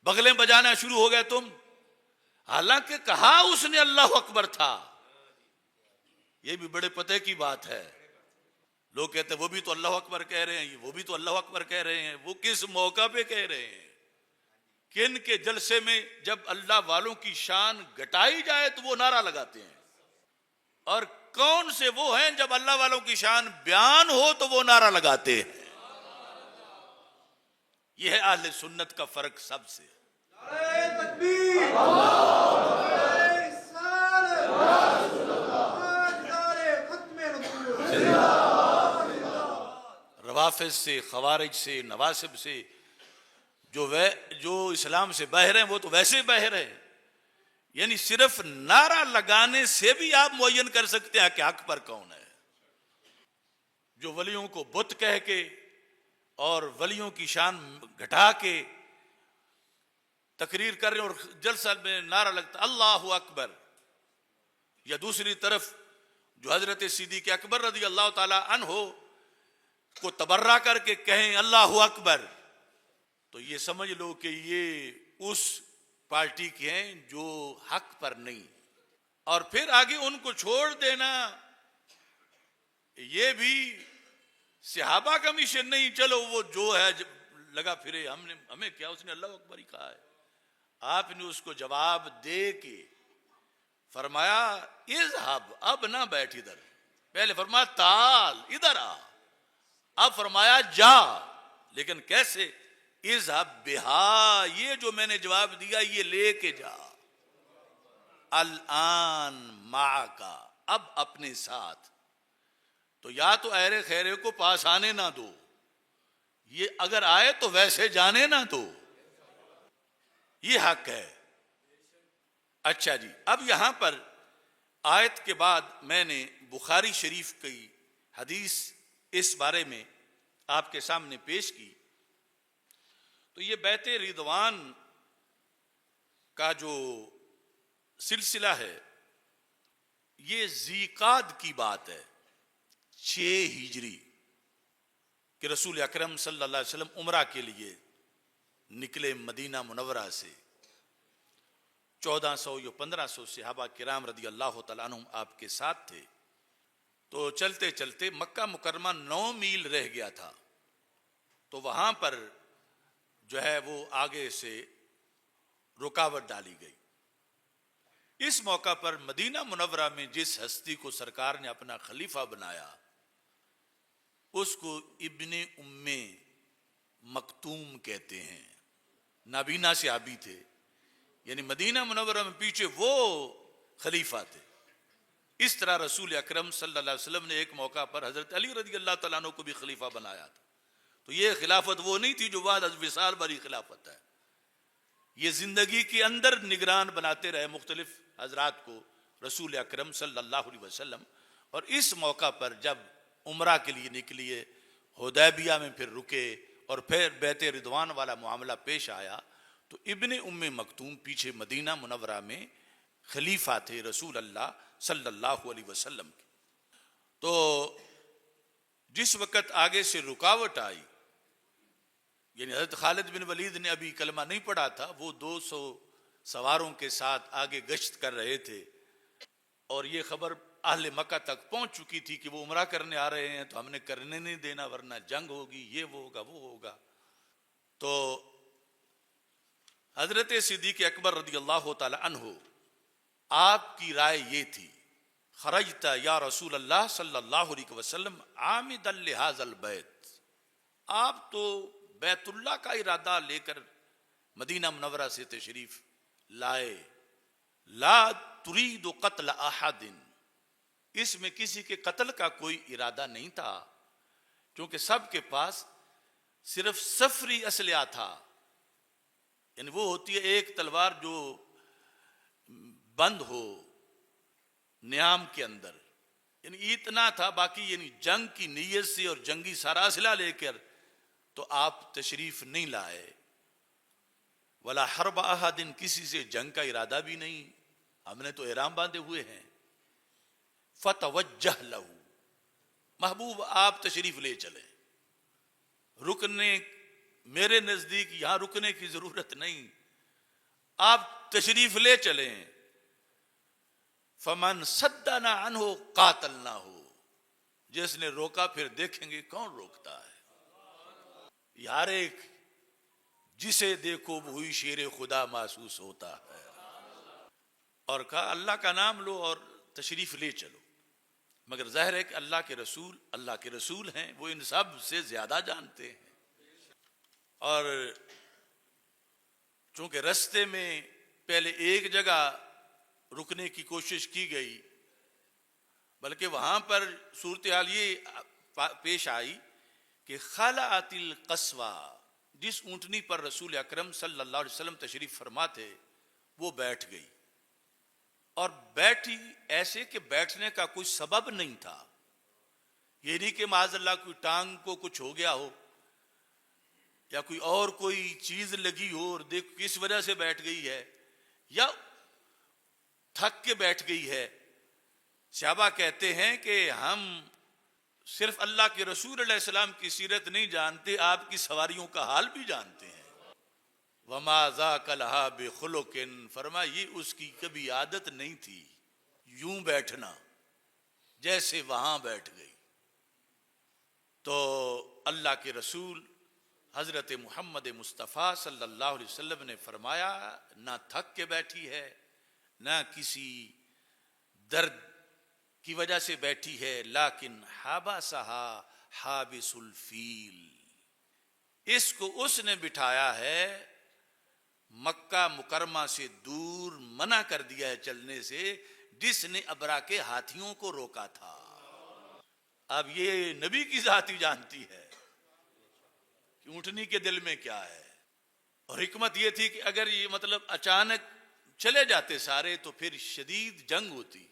A: بغلیں بجانا شروع ہو گئے تم، حالانکہ کہا اس نے اللہ اکبر تھا۔ یہ بھی بڑے پتے کی بات ہے۔ لوگ کہتے ہیں وہ بھی تو اللہ اکبر کہہ رہے ہیں، وہ بھی تو اللہ اکبر کہہ رہے ہیں، وہ کس موقع پہ کہہ رہے ہیں؟ کن کے جلسے میں جب اللہ والوں کی شان گھٹائی جائے تو وہ نعرہ لگاتے ہیں، اور کون سے وہ ہیں جب اللہ والوں کی شان بیان ہو تو وہ نعرہ لگاتے ہیں؟ یہ ہے اہل سنت کا فرق سب سے۔ روافض سے، خوارج سے، نواسب سے جو اسلام سے باہر ہیں وہ تو ویسے باہر ہیں۔ یعنی صرف نعرہ لگانے سے بھی آپ معین کر سکتے ہیں کہ حق پر کون ہے۔ جو ولیوں کو بت کہہ کے اور ولیوں کی شان گھٹا کے تقریر کر رہے ہیں اور جلسہ میں نعرہ لگتا اللہ اکبر، یا دوسری طرف جو حضرت صدیق اکبر رضی اللہ تعالی عنہ کو تبرہ کر کے کہیں اللہ اکبر، تو یہ سمجھ لو کہ یہ اس پارٹی کے ہیں جو حق پر نہیں۔ اور پھر آگے ان کو چھوڑ دینا یہ بھی صحابہ کا مشن نہیں، چلو وہ جو ہے لگا پھرے، ہمیں کیا، اس نے اللہ اکبر ہی کہا ہے۔ آپ نے اس کو جواب دے کے فرمایا اذهب، اب نہ بیٹھ ادھر، پہلے فرمایا تعال ادھر آ، اب فرمایا جا، لیکن کیسے؟ اذهب بہا، یہ جو میں نے جواب دیا یہ لے کے جا، الان معک، اب اپنے ساتھ۔ تو یا تو اہل خیرے کو پاس آنے نہ دو، یہ اگر آئے تو ویسے جانے نہ دو، یہ حق ہے۔ اچھا جی، اب یہاں پر آیت کے بعد میں نے بخاری شریف کی حدیث اس بارے میں آپ کے سامنے پیش کی، تو یہ بیت رضوان کا جو سلسلہ ہے یہ ذیقعد کی بات ہے، 6 ہجری کہ رسول اکرم صلی اللہ علیہ وسلم عمرہ کے لیے نکلے مدینہ منورہ سے۔ 1400 یا 1500 صحابہ کرام رضی اللہ تعالیٰ عنہم آپ کے ساتھ تھے۔ تو چلتے چلتے مکہ مکرمہ 9 میل رہ گیا تھا، تو وہاں پر جو ہے وہ آگے سے رکاوٹ ڈالی گئی۔ اس موقع پر مدینہ منورہ میں جس ہستی کو سرکار نے اپنا خلیفہ بنایا اس کو ابن ام مکتوم کہتے ہیں، نابینا صحابی تھے، یعنی مدینہ منورہ میں پیچھے وہ خلیفہ تھے۔ اس طرح رسول اکرم صلی اللہ علیہ وسلم نے ایک موقع پر حضرت علی رضی اللہ تعالیٰ عنہ کو بھی خلیفہ بنایا تھا، تو یہ خلافت وہ نہیں تھی جو بعد از وصال والی خلافت ہے، یہ زندگی کے اندر نگران بناتے رہے مختلف حضرات کو رسول اکرم صلی اللہ علیہ وسلم۔ اور اس موقع پر جب عمرہ کے لیے نکلیے، حدیبیہ میں پھر رکے اور پھر بیت رضوان والا معاملہ پیش آیا، تو ابن ام مکتوم پیچھے مدینہ منورہ میں خلیفہ تھے رسول اللہ صلی اللہ علیہ وسلم کے۔ تو جس وقت آگے سے رکاوٹ آئی، یعنی حضرت خالد بن ولید نے ابھی کلمہ نہیں پڑھا تھا، وہ 200 سواروں کے ساتھ آگے گشت کر رہے تھے، اور یہ خبر اہل مکہ تک پہنچ چکی تھی کہ وہ عمرہ کرنے آ رہے ہیں، تو ہم نے کرنے نہیں دینا ورنہ جنگ ہوگی، یہ وہ ہوگا وہ ہوگا۔ تو حضرت صدیق اکبر رضی اللہ تعالی عنہ آپ کی رائے یہ تھی، خرجت یا رسول اللہ صلی اللہ علیہ وسلم عامدا لہذا البیت، آپ تو بیت اللہ کا ارادہ لے کر مدینہ منورہ سے تشریف لائے، لا ترید قتل احد، اس میں کسی کے قتل کا کوئی ارادہ نہیں تھا، کیونکہ سب کے پاس صرف سفری اسلحہ تھا، یعنی وہ ہوتی ہے ایک تلوار جو بند ہو نیام کے اندر، یعنی اتنا تھا، باقی یعنی جنگ کی نیت سے اور جنگی سارا اسلحہ لے کر تو آپ تشریف نہیں لائے، ولا حرب احد، کسی سے جنگ کا ارادہ بھی نہیں، ہم نے تو احرام باندھے ہوئے ہیں۔ فتوجہ لہ، محبوب آپ تشریف لے چلے، رکنے میرے نزدیک یہاں رکنے کی ضرورت نہیں، آپ تشریف لے چلیں۔ فمن صدنا عنہ قاتلنا ہو، جس نے روکا پھر دیکھیں گے کون روکتا ہے۔ یار ایک جسے دیکھو وہی شیر خدا محسوس ہوتا ہے، اور کہا اللہ کا نام لو اور تشریف لے چلو۔ مگر ظاہر ہے کہ اللہ کے رسول ہیں، وہ ان سب سے زیادہ جانتے ہیں۔ اور چونکہ رستے میں پہلے ایک جگہ رکنے کی کوشش کی گئی، بلکہ وہاں پر صورتحال یہ پیش آئی کہ خلعت القصوہ، جس اونٹنی پر رسول اکرم صلی اللہ علیہ وسلم تشریف فرما تھے، وہ بیٹھ گئی، اور بیٹھی ایسے کہ بیٹھنے کا کوئی سبب نہیں تھا۔ یہ نہیں کہ معاذ اللہ کوئی ٹانگ کو کچھ ہو گیا ہو یا کوئی اور کوئی چیز لگی ہو اور دیکھ کس وجہ سے بیٹھ گئی ہے، یا تھک کے بیٹھ گئی ہے۔ صحابہ کہتے ہیں کہ ہم صرف اللہ کے رسول علیہ السلام کی سیرت نہیں جانتے، آپ کی سواریوں کا حال بھی جانتے ہیں۔ وما ذاک لہا بخلق، فرمایا یہ اس کی کبھی عادت نہیں تھی یوں بیٹھنا، جیسے وہاں بیٹھ گئی۔ تو اللہ کے رسول حضرت محمد مصطفیٰ صلی اللہ علیہ وسلم نے فرمایا نہ تھک کے بیٹھی ہے، نہ کسی درد کی وجہ سے بیٹھی ہے، لیکن حبسہا حابس الفیل، اس کو اس نے بٹھایا ہے، مکہ مکرمہ سے دور منع کر دیا ہے چلنے سے، جس نے ابرا کے ہاتھیوں کو روکا تھا۔ اب یہ نبی کی ذات ہی جانتی ہے کہ اونٹنی کے دل میں کیا ہے، اور حکمت یہ تھی کہ اگر یہ مطلب اچانک چلے جاتے سارے تو پھر شدید جنگ ہوتی،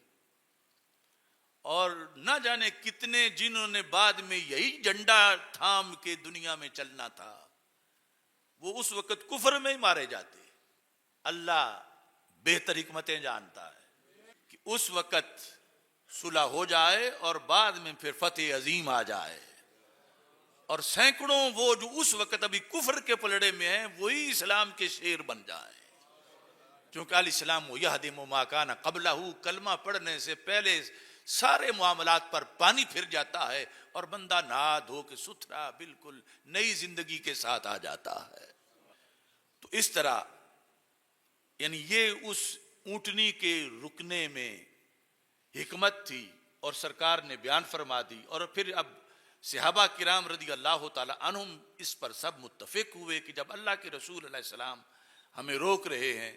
A: اور نہ جانے کتنے جنہوں نے بعد میں یہی جھنڈا تھام کے دنیا میں چلنا تھا، وہ اس وقت کفر میں ہی مارے جاتے۔ اللہ بہتر حکمتیں جانتا ہے کہ اس وقت صلح ہو جائے اور بعد میں پھر فتح عظیم آ جائے، اور سینکڑوں وہ جو اس وقت ابھی کفر کے پلڑے میں ہیں وہی اسلام کے شیر بن جائیں، چونکہ الاسلام یہدم ما کان قبلہ، کلمہ پڑھنے سے پہلے سارے معاملات پر پانی پھر جاتا ہے اور بندہ نہا دھو کے ستھرا بالکل نئی زندگی کے ساتھ آ جاتا ہے۔ تو اس طرح یعنی یہ اس اونٹنی کے رکنے میں حکمت تھی، اور سرکار نے بیان فرما دی، اور پھر اب صحابہ کرام رضی اللہ تعالی عنہم اس پر سب متفق ہوئے کہ جب اللہ کے رسول علیہ السلام ہمیں روک رہے ہیں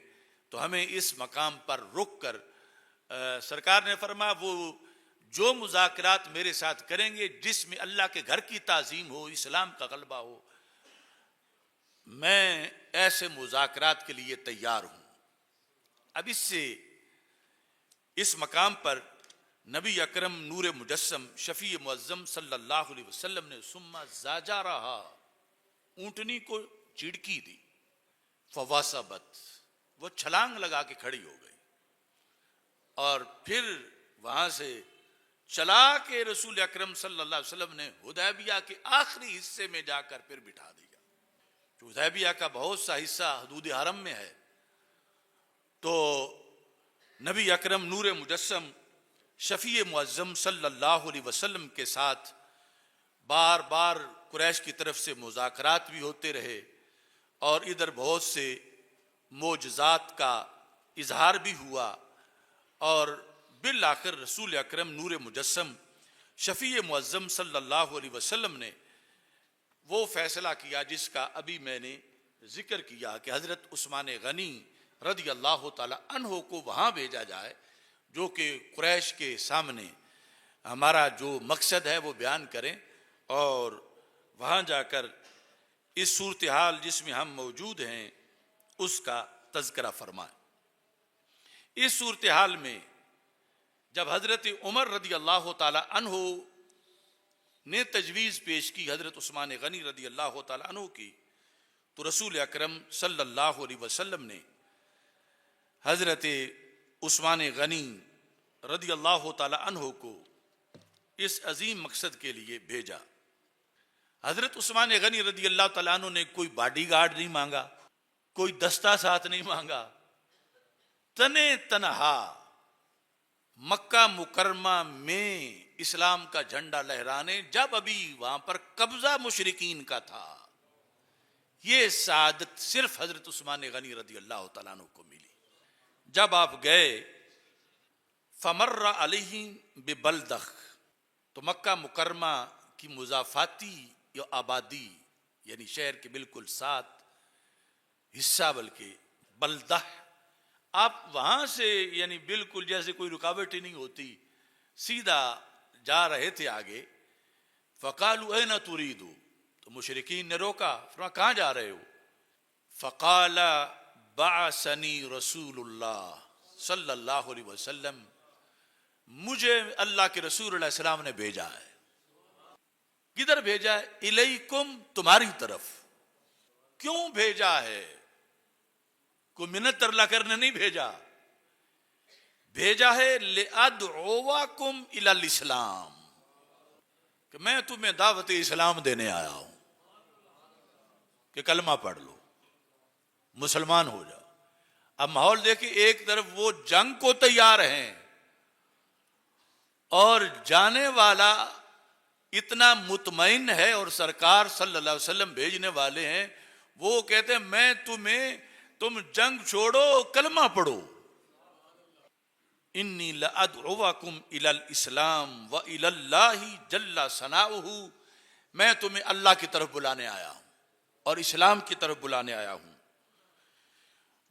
A: تو ہمیں اس مقام پر رک کر سرکار نے فرمایا وہ جو مذاکرات میرے ساتھ کریں گے جس میں اللہ کے گھر کی تعظیم ہو، اسلام کا غلبہ ہو، میں ایسے مذاکرات کے لیے تیار ہوں۔ اب اس مقام پر نبی اکرم نور مجسم شفیع معظم صلی اللہ علیہ وسلم نے ثم زاجرہا، اونٹنی کو چڑکی دی، فواسبت، وہ چھلانگ لگا کے کھڑی ہو گئی، اور پھر وہاں سے چلا کے رسول اکرم صلی اللہ علیہ وسلم نے حدیبیہ کے آخری حصے میں جا کر پھر بٹھا دیا۔ حدیبیہ کا بہت سا حصہ حدود حرم میں ہے، تو نبی اکرم نور مجسم شفیع معظم صلی اللہ علیہ وسلم کے ساتھ بار بار قریش کی طرف سے مذاکرات بھی ہوتے رہے، اور ادھر بہت سے معجزات کا اظہار بھی ہوا، اور بالآخر رسول اکرم نور مجسم شفیع معظم صلی اللہ علیہ وسلم نے وہ فیصلہ کیا جس کا ابھی میں نے ذکر کیا کہ حضرت عثمان غنی رضی اللہ تعالی عنہ کو وہاں بھیجا جائے، جو کہ قریش کے سامنے ہمارا جو مقصد ہے وہ بیان کریں، اور وہاں جا کر اس صورتحال جس میں ہم موجود ہیں اس کا تذکرہ فرمائیں۔ اس صورتحال میں جب حضرت عمر رضی اللہ تعالی عنہ نے تجویز پیش کی حضرت عثمان غنی رضی اللہ تعالی عنہ کی، تو رسول اکرم صلی اللہ علیہ وسلم نے حضرت عثمان غنی رضی اللہ تعالی عنہ کو اس عظیم مقصد کے لیے بھیجا۔ حضرت عثمان غنی رضی اللہ تعالیٰ عنہ نے کوئی باڈی گارڈ نہیں مانگا، کوئی دستہ ساتھ نہیں مانگا، تنے تنہا مکہ مکرمہ میں اسلام کا جھنڈا لہرانے، جب ابھی وہاں پر قبضہ مشرکین کا تھا، یہ سعادت صرف حضرت عثمان غنی رضی اللہ تعالیٰ عنہ کو ملی۔ جب آپ گئے فمر علیہ ببلدخ، تو مکہ مکرمہ کی مضافاتی یا آبادی یعنی شہر کے بالکل ساتھ حصہ بلکہ بلدہ، آپ وہاں سے یعنی بالکل جیسے کوئی رکاوٹ ہی نہیں ہوتی، سیدھا جا رہے تھے آگے۔ فقالوا این تريد، تو مشرکین نے روکا، فرمایا کہاں جا رہے ہو؟ فقال بعثنی رسول اللہ صلی اللہ علیہ وسلم، مجھے اللہ کے رسول علیہ السلام نے بھیجا ہے۔ کدھر بھیجا ہے؟ الیکم، تمہاری طرف۔ کیوں بھیجا ہے؟ کوئی منت ترلا کرنے نہیں بھیجا، بھیجا ہے لأدعوکم الی الاسلام، کہ میں تمہیں دعوت اسلام دینے آیا ہوں کہ کلمہ پڑھ لو، مسلمان ہو جاؤ۔ اب ماحول دیکھیں، ایک طرف وہ جنگ کو تیار ہیں اور جانے والا اتنا مطمئن ہے، اور سرکار صلی اللہ علیہ وسلم بھیجنے والے ہیں، وہ کہتے ہیں میں تم جنگ چھوڑو، کلمہ پڑھو۔ انی لادعوکم الی الاسلام والی اللہ جل ثناؤہ، میں تمہیں اللہ کی طرف بلانے آیا ہوں اور اسلام کی طرف بلانے آیا ہوں۔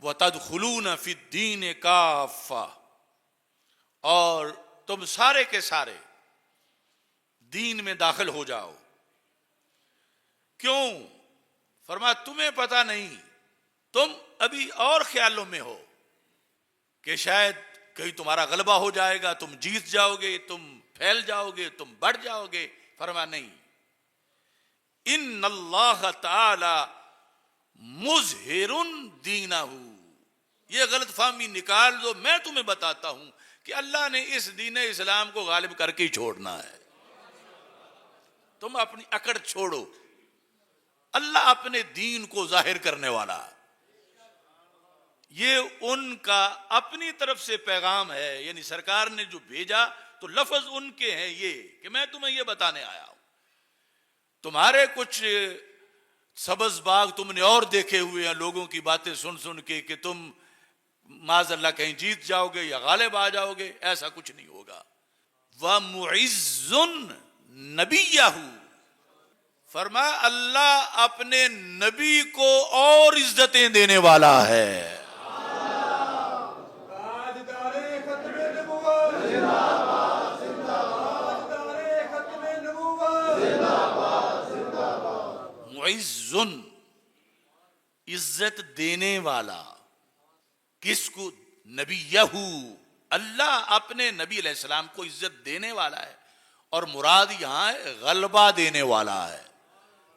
A: وتدخلون فی الدین کافہ، اور تم سارے کے سارے دین میں داخل ہو جاؤ۔ کیوں؟ فرمایا تمہیں پتہ نہیں، تم ابھی اور خیالوں میں ہو کہ شاید کہیں تمہارا غلبہ ہو جائے گا، تم جیت جاؤ گے، تم پھیل جاؤ گے، تم بڑھ جاؤ گے۔ فرمایا نہیں، ان اللہ تعالی مظہر دینہ، یہ غلط فہمی نکال دو، میں تمہیں بتاتا ہوں کہ اللہ نے اس دین اسلام کو غالب کر کے ہی چھوڑنا ہے۔ تم اپنی اکڑ چھوڑو، اللہ اپنے دین کو ظاہر کرنے والا ہے۔ یہ ان کا اپنی طرف سے پیغام ہے، یعنی سرکار نے جو بھیجا تو لفظ ان کے ہیں یہ کہ میں تمہیں یہ بتانے آیا ہوں۔ تمہارے کچھ سبز باغ تم نے اور دیکھے ہوئے ہیں لوگوں کی باتیں سن سن کے کہ تم معاذ اللہ کہیں جیت جاؤ گے یا غالب آ جاؤ گے، ایسا کچھ نہیں ہوگا۔ وَمُعِزٌّ نَبِيَّهُ، فرمایا اللہ اپنے نبی کو اور عزتیں دینے والا ہے۔ معزن، عزت دینے والا، کس کو؟ نبیہ، اللہ اپنے نبی علیہ السلام کو عزت دینے والا ہے، اور مراد یہاں ہے غلبہ دینے والا ہے۔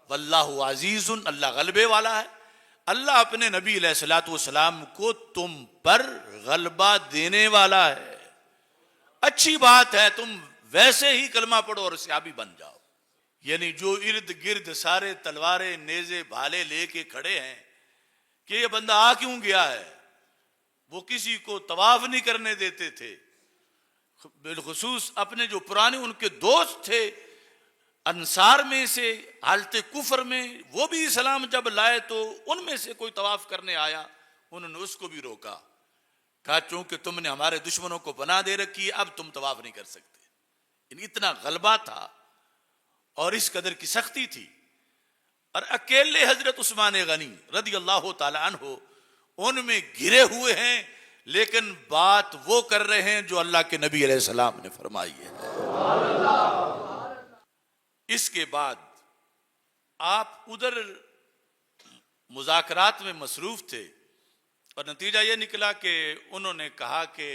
A: واللہ عزیز، اللہ غلبے والا ہے۔ اللہ اپنے نبی علیہ السلام کو تم پر غلبہ دینے والا ہے۔ اچھی بات ہے، تم ویسے ہی کلمہ پڑھو اور صحابی بن جاؤ۔ یعنی جو ارد گرد سارے تلواریں نیزے بھالے لے کے کھڑے ہیں کہ یہ بندہ آ کیوں گیا ہے، وہ کسی کو طواف نہیں کرنے دیتے تھے، بالخصوص اپنے جو پرانے ان کے دوست تھے انصار میں سے حالت کفر میں، وہ بھی اسلام جب لائے تو ان میں سے کوئی طواف کرنے آیا، انہوں نے اس کو بھی روکا، کہا چونکہ تم نے ہمارے دشمنوں کو پناہ دے رکھی ہے، اب تم طواف نہیں کر سکتے۔ اتنا غلبہ تھا اور اس قدر کی سختی تھی، اور اکیلے حضرت عثمان غنی رضی اللہ تعالی عنہ ان میں گھرے ہوئے ہیں، لیکن بات وہ کر رہے ہیں جو اللہ کے نبی علیہ السلام نے فرمائی ہے۔ اس کے بعد آپ ادھر مذاکرات میں مصروف تھے، اور نتیجہ یہ نکلا کہ انہوں نے کہا کہ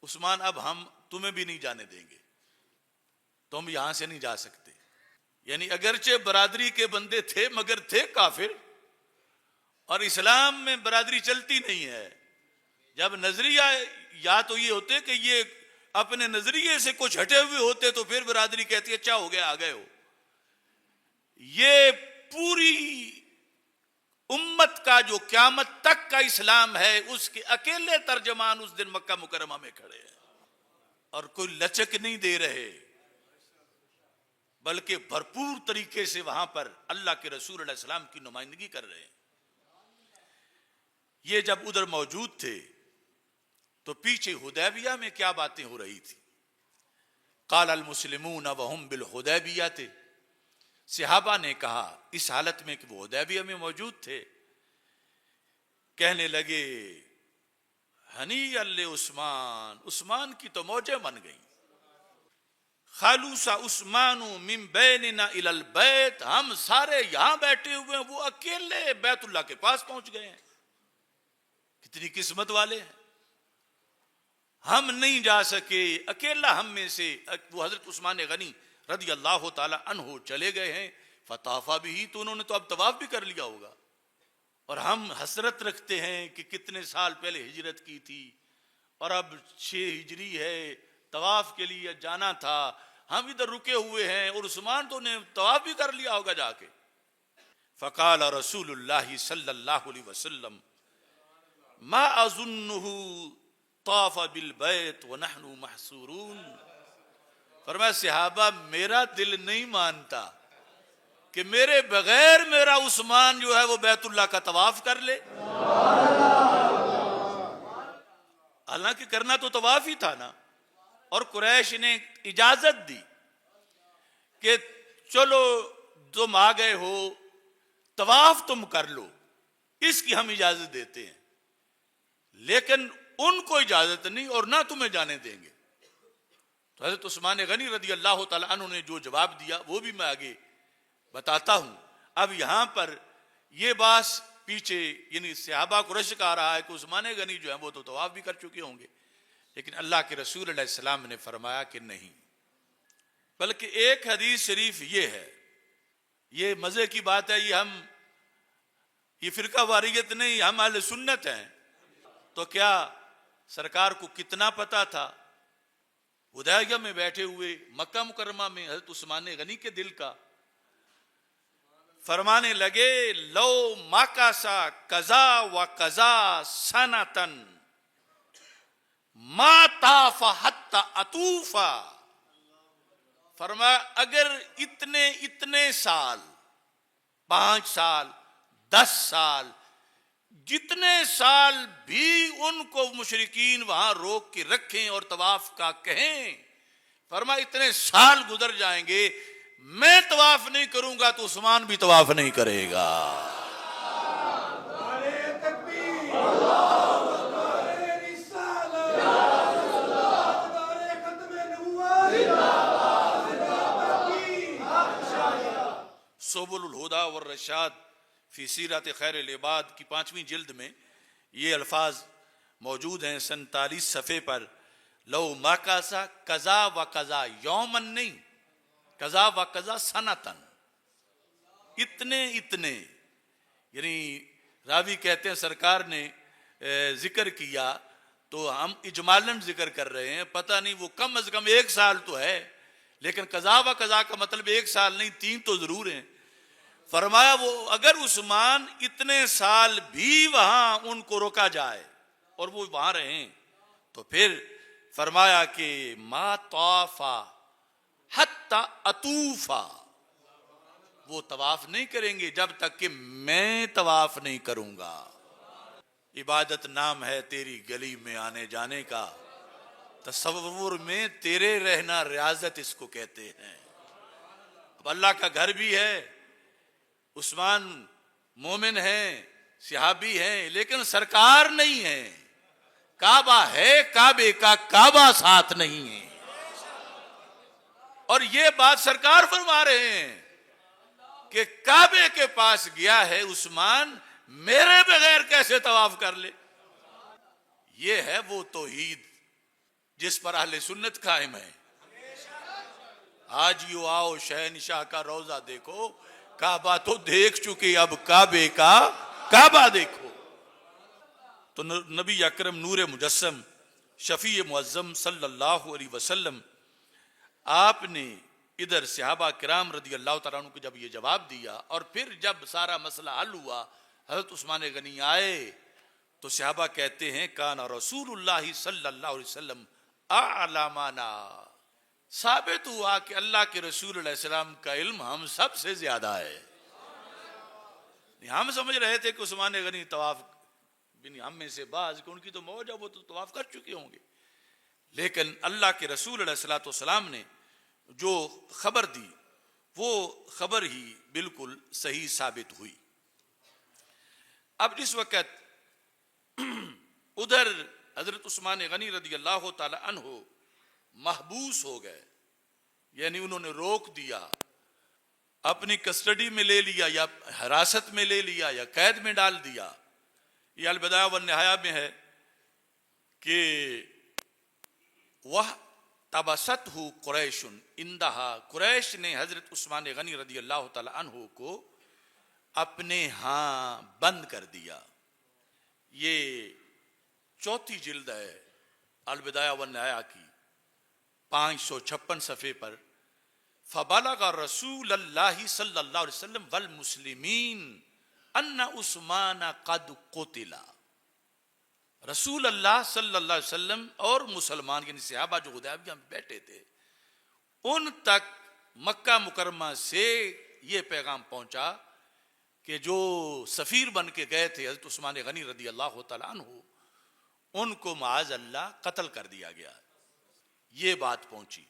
A: عثمان اب ہم تمہیں بھی نہیں جانے دیں گے، تم یہاں سے نہیں جا سکتے۔ یعنی اگرچہ برادری کے بندے تھے مگر تھے کافر، اور اسلام میں برادری چلتی نہیں ہے۔ جب نظریہ یا تو یہ ہوتے کہ یہ اپنے نظریے سے کچھ ہٹے ہوئے ہوتے تو پھر برادری کہتی ہے اچھا ہو گیا آ گئے ہو، یہ پوری امت کا جو قیامت تک کا اسلام ہے اس کے اکیلے ترجمان اس دن مکہ مکرمہ میں کھڑے ہیں، اور کوئی لچک نہیں دے رہے، بلکہ بھرپور طریقے سے وہاں پر اللہ کے رسول علیہ السلام کی نمائندگی کر رہے ہیں۔ یہ جب ادھر موجود تھے تو پیچھے حدیبیہ میں کیا باتیں ہو رہی تھی؟ قال المسلمون وهم بالحدیبیہ تھے، صحابہ نے کہا اس حالت میں کہ وہ حدیبیہ میں موجود تھے، کہنے لگے ہنی عثمان، عثمان کی تو موجیں بن گئیں، خالوص عثمان من بیننا الی البیت، ہم سارے یہاں بیٹھے ہوئے ہیں، وہ اکیلے بیت اللہ کے پاس پہنچ گئے ہیں، کتنی قسمت والے ہیں، ہم نہیں جا سکے، اکیلا ہم میں سے وہ حضرت عثمان غنی رضی اللہ تعالی عنہ چلے گئے ہیں، فطافا بھی، تو انہوں نے تو اب طواف بھی کر لیا ہوگا، اور ہم حسرت رکھتے ہیں کہ کتنے سال پہلے ہجرت کی تھی اور اب 6 ہجری ہے، طواف کے لیے جانا تھا، ہم ادھر رکے ہوئے ہیں، اور عثمان تو نے طواف بھی کر لیا ہوگا جا کے۔ فقال رسول اللہ صلی اللہ علیہ وسلم ما اظنہ طاف بالبیت ونحن محصورون، فرمایا صحابہ میرا دل نہیں مانتا کہ میرے بغیر میرا عثمان جو ہے وہ بیت اللہ کا طواف کر لے، حالانکہ کرنا تو طواف ہی تھا نا، اور قریش نے اجازت دی کہ چلو تم آ گئے ہو طواف تم کر لو، اس کی ہم اجازت دیتے ہیں، لیکن ان کو اجازت نہیں اور نہ تمہیں جانے دیں گے۔ تو حضرت عثمان غنی رضی اللہ تعالیٰ عنہ نے جو جواب دیا وہ بھی میں آگے بتاتا ہوں۔ اب یہاں پر یہ بات پیچھے یعنی صحابہ قریش کا آ رہا ہے کہ عثمان غنی جو ہیں وہ تو طواف بھی کر چکے ہوں گے، لیکن اللہ کے رسول علیہ السلام نے فرمایا کہ نہیں، بلکہ ایک حدیث شریف یہ ہے، یہ مزے کی بات ہے، یہ فرقہ واریت نہیں، ہم اہل سنت ہیں، تو کیا سرکار کو کتنا پتا تھا حدیبیہ میں بیٹھے ہوئے مکہ مکرمہ میں حضرت عثمان غنی کے دل کا؟ فرمانے لگے لو ماکاسا قضا و قضا سنتن ما طاف حتی اطوفا، فرمایا اگر اتنے سال، 5 سال 10 سال، جتنے سال بھی ان کو مشرکین وہاں روک کے رکھیں اور طواف کا کہیں، فرمایا اتنے سال گزر جائیں گے میں طواف نہیں کروں گا تو عثمان بھی طواف نہیں کرے گا۔ سبل الہدی والرشاد فی سیرت خیر العباد کی 5ویں جلد میں یہ الفاظ موجود ہیں 47 صفحے پر، لو ماکاسا قضا و قضا یومن نہیں، قضا و قضا سنتن، اتنے یعنی راوی کہتے ہیں سرکار نے ذکر کیا تو ہم اجمالاً ذکر کر رہے ہیں، پتہ نہیں وہ کم از کم 1 سال تو ہے، لیکن قضا و قضا کا مطلب 1 سال نہیں 3 تو ضرور ہیں۔ فرمایا وہ اگر عثمان اتنے سال بھی وہاں ان کو روکا جائے اور وہ وہاں رہیں تو پھر فرمایا کہ ما طافا حتی اطوفا، وہ طواف نہیں کریں گے جب تک کہ میں طواف نہیں کروں گا۔ عبادت نام ہے تیری گلی میں آنے جانے کا، تصور میں تیرے رہنا ریاضت اس کو کہتے ہیں۔ اب اللہ کا گھر بھی ہے، عثمان مومن ہیں، صحابی ہیں، لیکن سرکار نہیں ہے، کعبہ ہے، کعبے کا کعبہ ساتھ نہیں ہے، اور یہ بات سرکار فرما رہے ہیں کہ کعبے کے پاس گیا ہے عثمان، میرے بغیر کیسے طواف کر لے؟ یہ ہے وہ توحید جس پر اہل سنت قائم ہے۔ آج یو آؤ شہنشاہ کا روضہ دیکھو، کعبہ تو دیکھ چکے، اب کعبے کا کعبہ دیکھو۔ تو نبی اکرم نور مجسم شفیع معظم صلی اللہ علیہ وسلم آپ نے ادھر صحابہ کرام رضی اللہ تعالیٰ عنہ کو جب یہ جواب دیا اور پھر جب سارا مسئلہ حل ہوا حضرت عثمان غنی آئے تو صحابہ کہتے ہیں کان رسول اللہ صلی اللہ علیہ وسلم اعلمنا، ثابت ہوا کہ اللہ کے رسول علیہ السلام کا علم ہم سب سے زیادہ ہے۔ ہم سمجھ رہے تھے کہ عثمان غنی طواف ہم میں سے بعض کہ ان کی تو موج ہے، وہ تو طواف کر چکے ہوں گے، لیکن اللہ کے رسول علیہ الصلوۃ والسلام نے جو خبر دی وہ خبر ہی بالکل صحیح ثابت ہوئی۔ اب جس وقت ادھر حضرت عثمان غنی رضی اللہ تعالی عنہ محبوس ہو گئے، یعنی انہوں نے روک دیا، اپنی کسٹڈی میں لے لیا یا حراست میں لے لیا یا قید میں ڈال دیا۔ یہ البدایہ والنہایہ میں ہے کہ وہ تبست ہو قریش اندہا، قریش نے حضرت عثمان غنی رضی اللہ تعالی عنہ کو اپنے ہاں بند کر دیا۔ یہ 4 جلد ہے البدایہ والنہایہ کی، 556 صفحے پر۔ فبلغ رسول اللہ صلی اللہ علیہ وسلم والمسلمین ان عثمان قد قتل، رسول اللہ صلی اللہ علیہ وسلم اور مسلمان یعنی صحابہ جو حدیبیہ میں بیٹھے تھے ان تک مکہ مکرمہ سے یہ پیغام پہنچا کہ جو سفیر بن کے گئے تھے حضرت عثمان غنی رضی اللہ تعالی عنہ، ان کو معاذ اللہ قتل کر دیا گیا۔ یہ بات پہنچی۔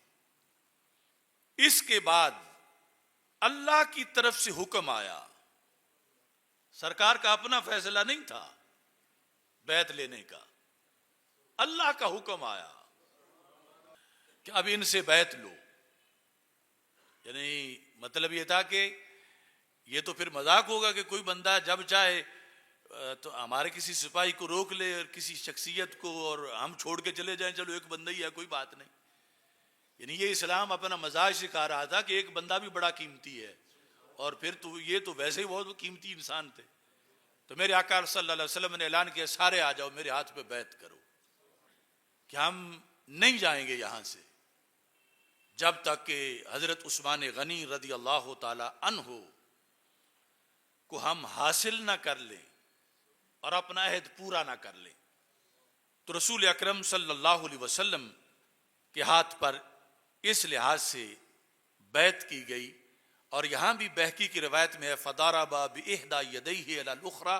A: اس کے بعد اللہ کی طرف سے حکم آیا، سرکار کا اپنا فیصلہ نہیں تھا بیعت لینے کا، اللہ کا حکم آیا کہ اب ان سے بیعت لو۔ یعنی مطلب یہ تھا کہ یہ تو پھر مذاق ہوگا کہ کوئی بندہ جب چاہے تو ہمارے کسی سپاہی کو روک لے اور کسی شخصیت کو اور ہم چھوڑ کے چلے جائیں، چلو ایک بندہ ہی ہے کوئی بات نہیں۔ یعنی یہ اسلام اپنا مزاج سکھا رہا تھا کہ ایک بندہ بھی بڑا قیمتی ہے، اور پھر تو یہ تو ویسے ہی بہت قیمتی انسان تھے۔ تو میرے آقا صلی اللہ علیہ وسلم نے اعلان کیا سارے آ جاؤ میرے ہاتھ پہ بیعت کرو کہ ہم نہیں جائیں گے یہاں سے جب تک کہ حضرت عثمان غنی رضی اللہ تعالی عنہ کو ہم حاصل نہ کر لیں اور اپنا عہد پورا نہ کر لیں۔ تو رسول اکرم صلی اللہ علیہ وسلم کے ہاتھ پر اس لحاظ سے بیعت کی گئی، اور یہاں بھی بہقی کی روایت میں ہے فَضَرَبَ بِإِحْدَى يَدَيْهِ عَلَى الْأُخْرَى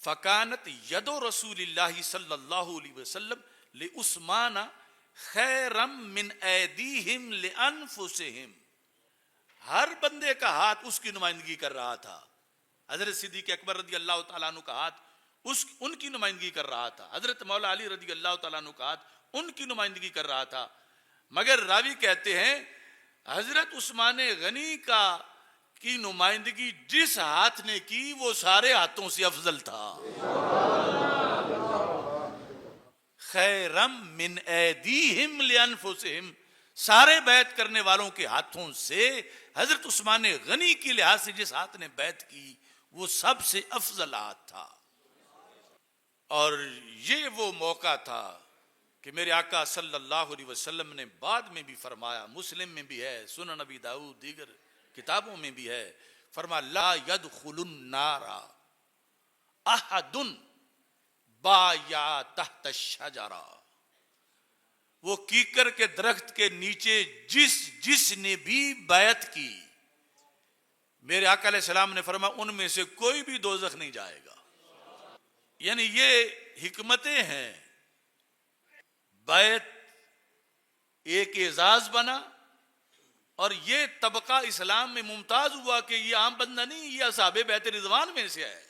A: فَكَانَتْ يَدُ رَسُولِ اللَّهِ صلی اللہ علیہ وسلم لِعُثْمَانَ خَيْرًا مِّنْ أَيْدِيهِمْ لِأَنفُسِهِمْ، ہر بندے کا ہاتھ اس کی نمائندگی کر رہا تھا۔ حضرت صدیق اکبر رضی اللہ تعالیٰ عنہ کا ہاتھ ان کی نمائندگی کر رہا تھا، حضرت مولا علی رضی اللہ تعالیٰ عنہ کا ہاتھ ان کی نمائندگی کر رہا تھا، مگر راوی کہتے ہیں حضرت عثمان غنی کی نمائندگی جس ہاتھ نے کی وہ سارے ہاتھوں سے افضل تھا۔ خیرم من ایدیہم لانفسہم، سارے بیعت کرنے والوں کے ہاتھوں سے حضرت عثمان غنی کی لحاظ سے جس ہاتھ نے بیعت کی وہ سب سے افضل ہاتھ تھا۔ اور یہ وہ موقع تھا کہ میرے آقا صلی اللہ علیہ وسلم نے بعد میں بھی فرمایا، مسلم میں بھی ہے، سنن نبی داؤد دیگر کتابوں میں بھی ہے، فرما لا يدخل النار احد بایا تحت الشجرہ، وہ کیکر کے درخت کے نیچے جس نے بھی بیعت کی، میرے آقا علیہ السلام نے فرمایا ان میں سے کوئی بھی دوزخ نہیں جائے گا۔ یعنی یہ حکمتیں ہیں، بیعت ایک اعزاز بنا اور یہ طبقہ اسلام میں ممتاز ہوا کہ یہ عام بندہ نہیں، یہ اصحاب بیعت رضوان میں سے ہے،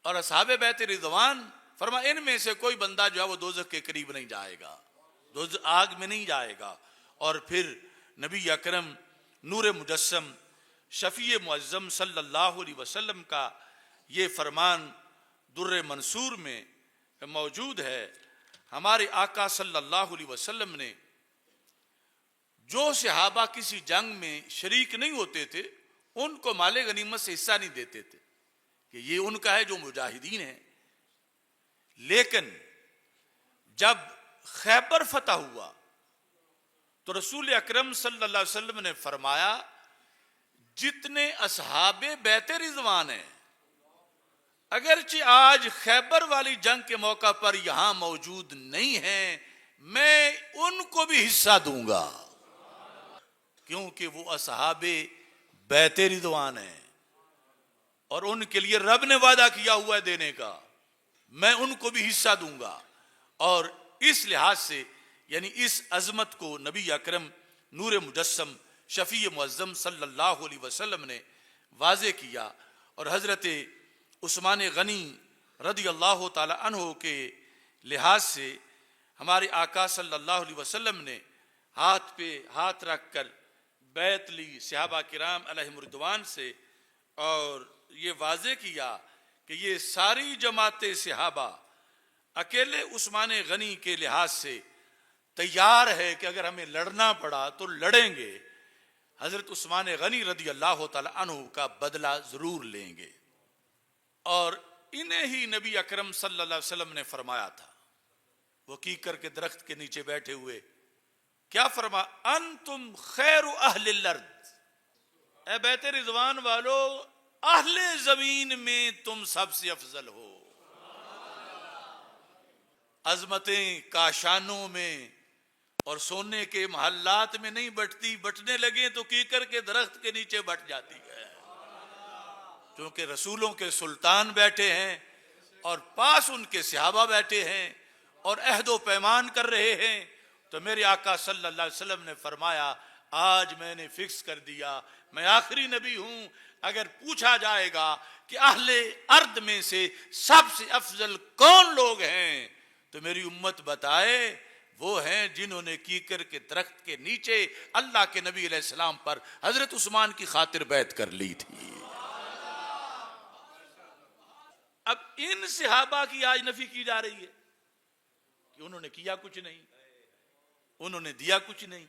A: اور اصحاب بیعت رضوان فرما ان میں سے کوئی بندہ جو ہے وہ دوزخ کے قریب نہیں جائے گا، دوزخ آگ میں نہیں جائے گا۔ اور پھر نبی اکرم نور مجسم شفیع معظم صلی اللہ علیہ وسلم کا یہ فرمان در منصور میں موجود ہے، ہمارے آقا صلی اللہ علیہ وسلم نے جو صحابہ کسی جنگ میں شریک نہیں ہوتے تھے ان کو مال غنیمت سے حصہ نہیں دیتے تھے کہ یہ ان کا ہے جو مجاہدین ہیں، لیکن جب خیبر فتح ہوا تو رسول اکرم صلی اللہ علیہ وسلم نے فرمایا جتنے اصحاب بیت رضوان ہیں اگرچہ آج خیبر والی جنگ کے موقع پر یہاں موجود نہیں ہیں، میں ان کو بھی حصہ دوں گا، کیونکہ وہ اصحاب بیت رضوان ہیں اور ان کے لیے رب نے وعدہ کیا ہوا ہے دینے کا، میں ان کو بھی حصہ دوں گا۔ اور اس لحاظ سے یعنی اس عظمت کو نبی اکرم نور مجسم شفیع معظم صلی اللہ علیہ وسلم نے واضح کیا، اور حضرت عثمان غنی رضی اللہ تعالی عنہ کے لحاظ سے ہمارے آقا صلی اللہ علیہ وسلم نے ہاتھ پہ ہاتھ رکھ کر بیعت لی صحابہ کرام علیہم رضوان سے، اور یہ واضح کیا کہ یہ ساری جماعت صحابہ اکیلے عثمان غنی کے لحاظ سے تیار ہے کہ اگر ہمیں لڑنا پڑا تو لڑیں گے، حضرت عثمان غنی رضی اللہ تعالی عنہ کا بدلہ ضرور لیں گے۔ اور انہیں ہی نبی اکرم صلی اللہ علیہ وسلم نے فرمایا تھا، وہ کیکر کے درخت کے نیچے بیٹھے ہوئے کیا فرما، انتم خیر اہل الارض، اے بیت رضوان والو اہل زمین میں تم سب سے افضل ہو۔ عظمتیں کاشانوں میں اور سونے کے محلات میں نہیں بٹتی، بٹنے لگے تو کیکر کے درخت کے نیچے بٹ جاتی ہے، کیونکہ رسولوں کے سلطان بیٹھے ہیں اور پاس ان کے صحابہ بیٹھے ہیں اور عہد و پیمان کر رہے ہیں۔ تو میرے آقا صلی اللہ علیہ وسلم نے فرمایا آج میں نے فکس کر دیا، میں آخری نبی ہوں، اگر پوچھا جائے گا کہ اہل ارض میں سے سب سے افضل کون لوگ ہیں تو میری امت بتائے وہ ہیں جنہوں نے کیکر کے درخت کے نیچے اللہ کے نبی علیہ السلام پر حضرت عثمان کی خاطر بیعت کر لی تھی۔ اب ان صحابہ کی آج نفی کی جا رہی ہے کہ انہوں نے کیا کچھ نہیں، انہوں نے دیا کچھ نہیں،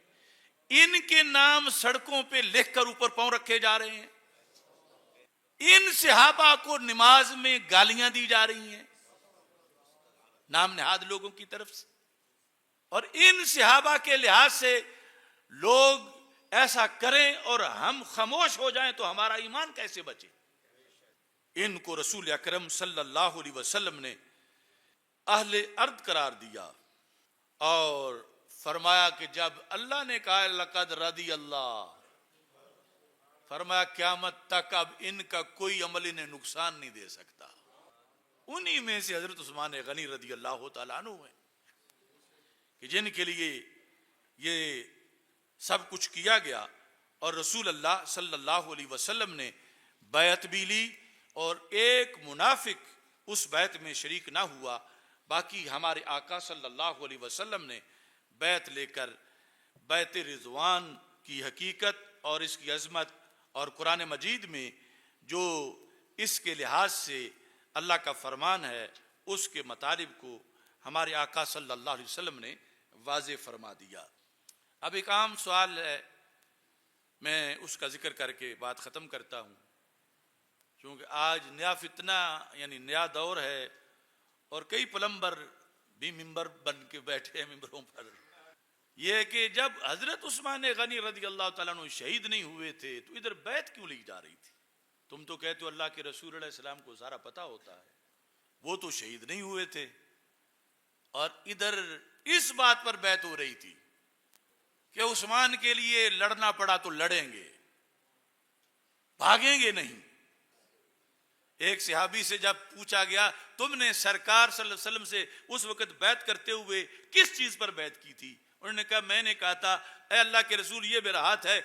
A: ان کے نام سڑکوں پہ لکھ کر اوپر پاؤں رکھے جا رہے ہیں، ان صحابہ کو نماز میں گالیاں دی جا رہی ہیں نام نہاد لوگوں کی طرف سے، اور ان صحابہ کے لحاظ سے لوگ ایسا کریں اور ہم خاموش ہو جائیں تو ہمارا ایمان کیسے بچے؟ ان کو رسول اکرم صلی اللہ علیہ وسلم نے اہل ارض قرار دیا اور فرمایا کہ جب اللہ نے کہا لقد رضی اللہ، فرمایا قیامت تک اب ان کا کوئی عمل انہیں نقصان نہیں دے سکتا۔ انہی میں سے حضرت عثمان غنی رضی اللہ تعالیٰ عنہ ہیں کہ جن کے لیے یہ سب کچھ کیا گیا، اور رسول اللہ صلی اللہ علیہ وسلم نے بیعت بھی لی، اور ایک منافق اس بیعت میں شریک نہ ہوا، باقی ہمارے آقا صلی اللہ علیہ وسلم نے بیعت لے کر بیت رضوان کی حقیقت اور اس کی عظمت اور قرآن مجید میں جو اس کے لحاظ سے اللہ کا فرمان ہے اس کے مطالب کو ہمارے آقا صلی اللہ علیہ وسلم نے واضح فرما دیا۔ اب ایک عام سوال ہے، میں اس کا ذکر کر کے بات ختم کرتا ہوں، کیونکہ آج نیا فتنہ یعنی نیا دور ہے اور کئی پلمبر بھی ممبر بن کے بیٹھے ہیں ممبروں پر، یہ کہ جب حضرت عثمان غنی رضی اللہ تعالیٰ عنہ شہید نہیں ہوئے تھے تو ادھر بیعت کیوں لی جا رہی تھی؟ تم تو کہتے ہو اللہ کے رسول علیہ السلام کو سارا پتہ ہوتا ہے، وہ تو شہید نہیں ہوئے تھے، اور ادھر اس بات پر بیعت ہو رہی تھی کہ عثمان کے لیے لڑنا پڑا تو لڑیں گے، بھاگیں گے نہیں۔ ایک صحابی سے جب پوچھا گیا تم نے سرکار صلی اللہ علیہ وسلم سے اس وقت بیعت کرتے ہوئے کس چیز پر بیعت کی تھی؟ انہوں نے کہا میں نے کہا تھا اے اللہ کے رسول یہ میرا ہاتھ ہے،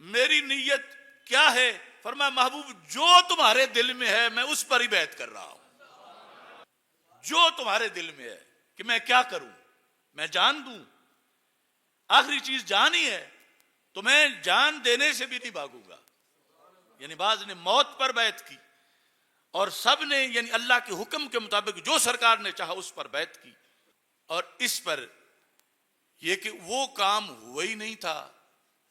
A: میری نیت کیا ہے؟ فرمایا محبوب جو تمہارے دل میں ہے میں اس پر ہی بیعت کر رہا ہوں، جو تمہارے دل میں ہے کہ میں کیا کروں، میں جان دوں، آخری چیز جان ہی ہے تو میں جان دینے سے بھی نہیں بھاگوں گا۔ یعنی بعض نے موت پر بیعت کی اور سب نے یعنی اللہ کے حکم کے مطابق جو سرکار نے چاہا اس پر بیعت کی، اور اس پر یہ کہ وہ کام ہوا ہی نہیں تھا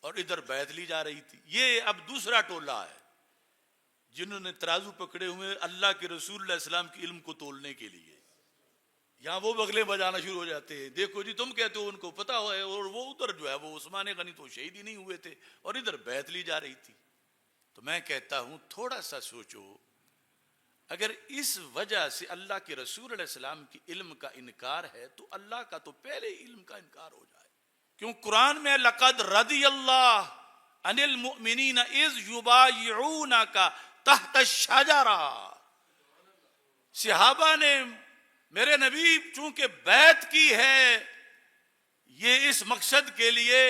A: اور ادھر بیعت لی جا رہی تھی۔ یہ اب دوسرا ٹولہ ہے جنہوں نے ترازو پکڑے ہوئے اللہ کے رسول علیہ السلام کے علم کو تولنے کے لیے، یہاں وہ بغلے بجانا شروع ہو جاتے ہیں، دیکھو جی تم کہتے ہو ان کو پتا ہے، اور وہ ادھر جو ہے وہ عثمان غنی تو شہید ہی نہیں ہوئے تھے اور ادھر بیعت لی جا رہی تھی۔ تو میں کہتا ہوں تھوڑا سا سوچو، اگر اس وجہ سے اللہ کے رسول علیہ السلام کی علم کا انکار ہے تو اللہ کا تو پہلے علم کا انکار ہو جائے۔ کیوں قرآن میں لقد رضی اللہ عن المؤمنین اذ یبایعونک تحت الشجرہ، صحابہ نے میرے نبی چونکہ بیعت کی ہے یہ اس مقصد کے لیے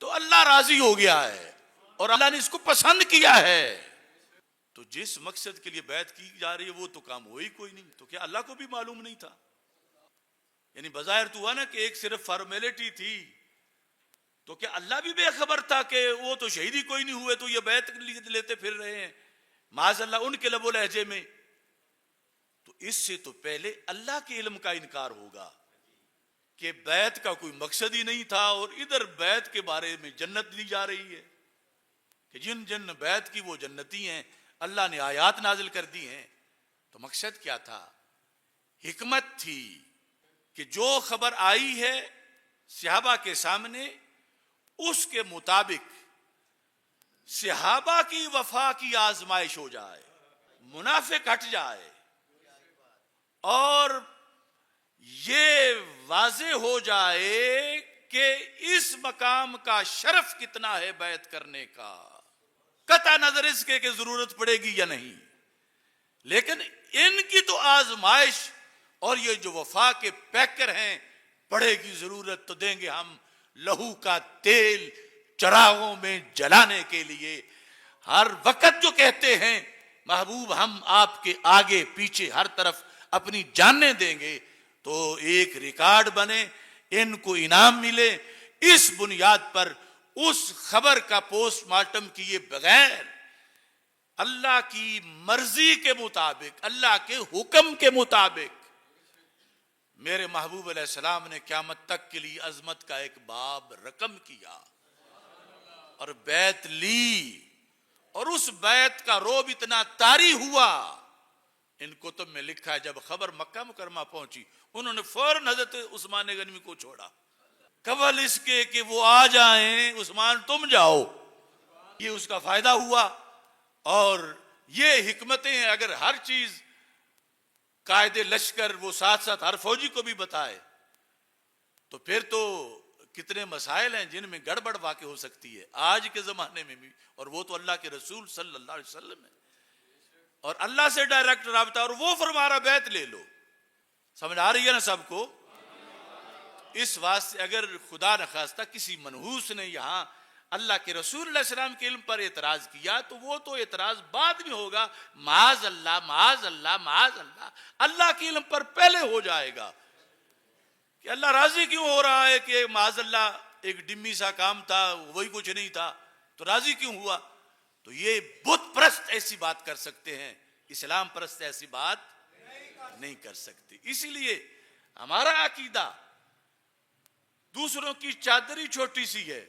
A: تو اللہ راضی ہو گیا ہے اور اللہ نے اس کو پسند کیا ہے۔ تو جس مقصد کے لیے بیعت کی جا رہی ہے وہ تو کام ہو ہی کوئی نہیں، تو کیا اللہ کو بھی معلوم نہیں تھا؟ یعنی بظاہر تو ہوا نا کہ ایک صرف فارمیلٹی تھی، تو کیا اللہ بھی بے خبر تھا کہ وہ تو شہید ہی کوئی نہیں ہوئے تو یہ بیعت لیتے پھر رہے ہیں معاذ اللہ ان کے لب و لہجے میں؟ تو اس سے تو پہلے اللہ کے علم کا انکار ہوگا کہ بیعت کا کوئی مقصد ہی نہیں تھا، اور ادھر بیعت کے بارے میں جنت دی جا رہی ہے کہ جن جن بیعت کی وہ جنتی ہیں، اللہ نے آیات نازل کر دی ہیں۔ تو مقصد کیا تھا؟ حکمت تھی کہ جو خبر آئی ہے صحابہ کے سامنے اس کے مطابق صحابہ کی وفا کی آزمائش ہو جائے، منافق ہٹ جائے، اور یہ واضح ہو جائے کہ اس مقام کا شرف کتنا ہے بیعت کرنے کا، قطع نظر اس کے کہ ضرورت پڑے گی یا نہیں، لیکن ان کی تو آزمائش اور یہ جو وفا کے پیکر ہیں پڑے گی ضرورت تو دیں گے ہم لہو کا تیل چراغوں میں جلانے کے لیے۔ ہر وقت جو کہتے ہیں محبوب ہم آپ کے آگے پیچھے ہر طرف اپنی جانیں دیں گے، تو ایک ریکارڈ بنے، ان کو انعام ملے، اس بنیاد پر اس خبر کا پوسٹ مارٹم کیے بغیر اللہ کی مرضی کے مطابق، اللہ کے حکم کے مطابق میرے محبوب علیہ السلام نے قیامت تک کے لیے عظمت کا ایک باب رقم کیا اور بیعت لی، اور اس بیعت کا روب اتنا طاری ہوا، ان کتب میں لکھا ہے جب خبر مکہ مکرمہ پہنچی انہوں نے فوراً حضرت عثمان غنی کو چھوڑا قبل اس کے کہ وہ آ جائیں، عثمان تم جاؤ، یہ اس کا فائدہ ہوا۔ اور یہ حکمتیں ہیں، اگر ہر چیز قائد لشکر وہ ساتھ ساتھ ہر فوجی کو بھی بتائے تو پھر تو کتنے مسائل ہیں جن میں گڑبڑ واقع ہو سکتی ہے آج کے زمانے میں بھی، اور وہ تو اللہ کے رسول صلی اللہ علیہ وسلم ہے اور اللہ سے ڈائریکٹ رابطہ، اور وہ فرما رہا بیعت لے لو۔ سمجھ آ رہی ہے نا سب کو؟ اس واسطے اگر خدا نخواستہ کسی منحوس نے یہاں اللہ کے رسول علیہ السلام کے علم پر اعتراض کیا تو وہ تو اعتراض بعد میں ہوگا، معاذ اللہ معاذ اللہ معاذ اللہ، اللہ کے علم پر پہلے ہو جائے گا کہ اللہ راضی کیوں ہو رہا ہے کہ معاذ اللہ ایک ڈمی سا کام تھا وہی کچھ نہیں تھا تو راضی کیوں ہوا؟ تو یہ بت پرست ایسی بات کر سکتے ہیں، اسلام پرست ایسی بات نہیں کر سکتے۔ اسی لیے ہمارا عقیدہ دوسروں کی چادر ہی چھوٹی سی ہے،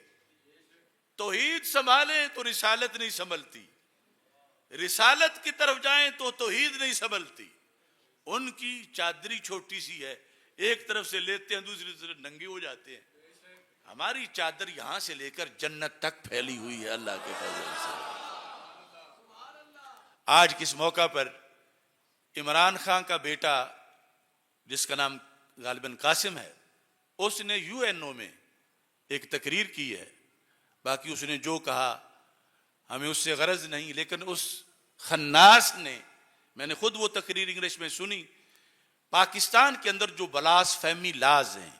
A: توحید سنبھالیں تو رسالت نہیں سنبھلتی، رسالت کی طرف جائیں تو توحید نہیں سنبھلتی۔ ان کی چادری چھوٹی سی ہے، ایک طرف سے لیتے ہیں دوسری طرف ننگے ہو جاتے ہیں، ہماری چادر یہاں سے لے کر جنت تک پھیلی ہوئی ہے اللہ کے فضل سے۔ آج کس موقع پر عمران خان کا بیٹا جس کا نام غالباً قاسم ہے، اس نے یو این او میں ایک تقریر کی ہے، باقی اس نے جو کہا ہمیں اس سے غرض نہیں، لیکن اس خناس نے، میں نے خود وہ تقریر انگلش میں سنی، پاکستان کے اندر جو بلاس فہمی لاز ہیں،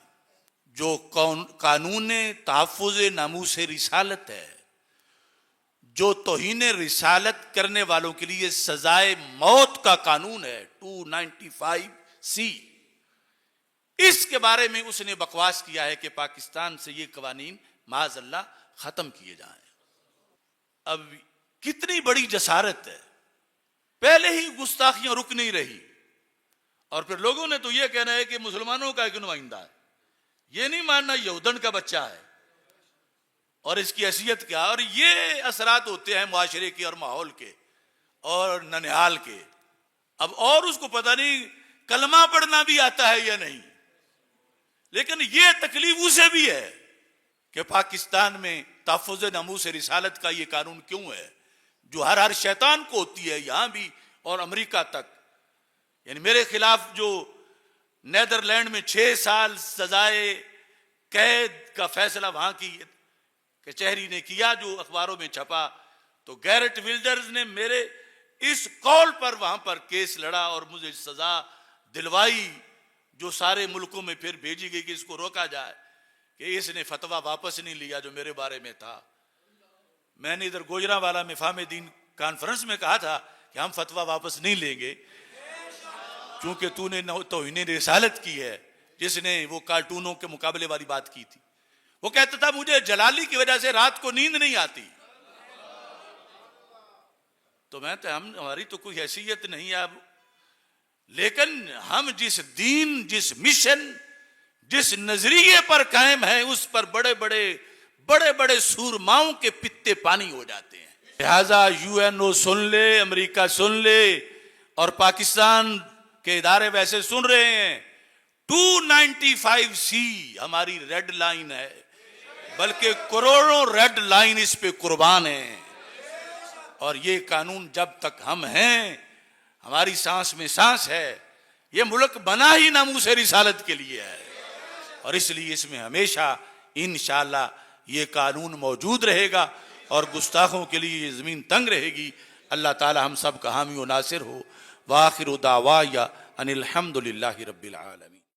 A: جو قانون تحفظ ناموس رسالت ہے، جو توہین رسالت کرنے والوں کے لیے سزائے موت کا قانون ہے 295C، اس کے بارے میں اس نے بکواس کیا ہے کہ پاکستان سے یہ قوانین معاذ اللہ ختم کیے جائیں۔ اب کتنی بڑی جسارت ہے، پہلے ہی گستاخیاں رک نہیں رہی، اور پھر لوگوں نے تو یہ کہنا ہے کہ مسلمانوں کا ایک نمائندہ ہے، یہ نہیں ماننا یہودن کا بچہ ہے اور اس کی حیثیت کیا، اور یہ اثرات ہوتے ہیں معاشرے کے اور ماحول کے اور ننہال کے۔ اب اور اس کو پتہ نہیں کلمہ پڑھنا بھی آتا ہے یا نہیں. لیکن یہ تکلیف اسے بھی ہے کہ پاکستان میں تحفظ ناموس رسالت کا یہ قانون کیوں ہے جو ہر شیطان کو ہوتی ہے یہاں بھی اور امریکہ تک. یعنی میرے خلاف جو نیدرلینڈ میں 6 سال سزائے قید کا فیصلہ وہاں کی کچہری نے کیا جو اخباروں میں چھپا, تو گیرٹ ولڈرز نے میرے اس قول پر وہاں پر کیس لڑا اور مجھے سزا دلوائی جو سارے ملکوں میں پھر بھیجی گئی کہ اس کو روکا جائے کہ اس نے فتویٰ واپس نہیں لیا جو میرے بارے میں تھا. میں نے ادھر گوجرانوالا میں فہم دین کانفرنس میں کہا تھا کہ ہم فتویٰ واپس نہیں لیں گے چونکہ تو نے توہین رسالت کی ہے, جس نے وہ کارٹونوں کے مقابلے والی بات کی تھی. وہ کہتا تھا مجھے جلالی کی وجہ سے رات کو نیند نہیں آتی. تو میں تو ہماری تو کوئی حیثیت نہیں ہے اب, لیکن ہم جس دین, جس مشن, جس نظریے پر قائم ہیں اس پر بڑے بڑے سورماؤں کے پتے پانی ہو جاتے ہیں. لہذا UN سن لے, امریکہ سن لے, اور پاکستان کے ادارے ویسے سن رہے ہیں. 295C ہماری ریڈ لائن ہے, بلکہ کروڑوں ریڈ لائن اس پہ قربان ہیں. اور یہ قانون جب تک ہم ہیں, ہماری سانس میں سانس ہے, یہ ملک بنا ہی ناموس رسالت کے لیے ہے, اور اس لیے اس میں ہمیشہ انشاءاللہ یہ قانون موجود رہے گا اور گستاخوں کے لیے یہ زمین تنگ رہے گی. اللہ تعالی ہم سب کا حامی و ناصر ہو. وآخر دعوایا ان الحمد للہ رب العالمین.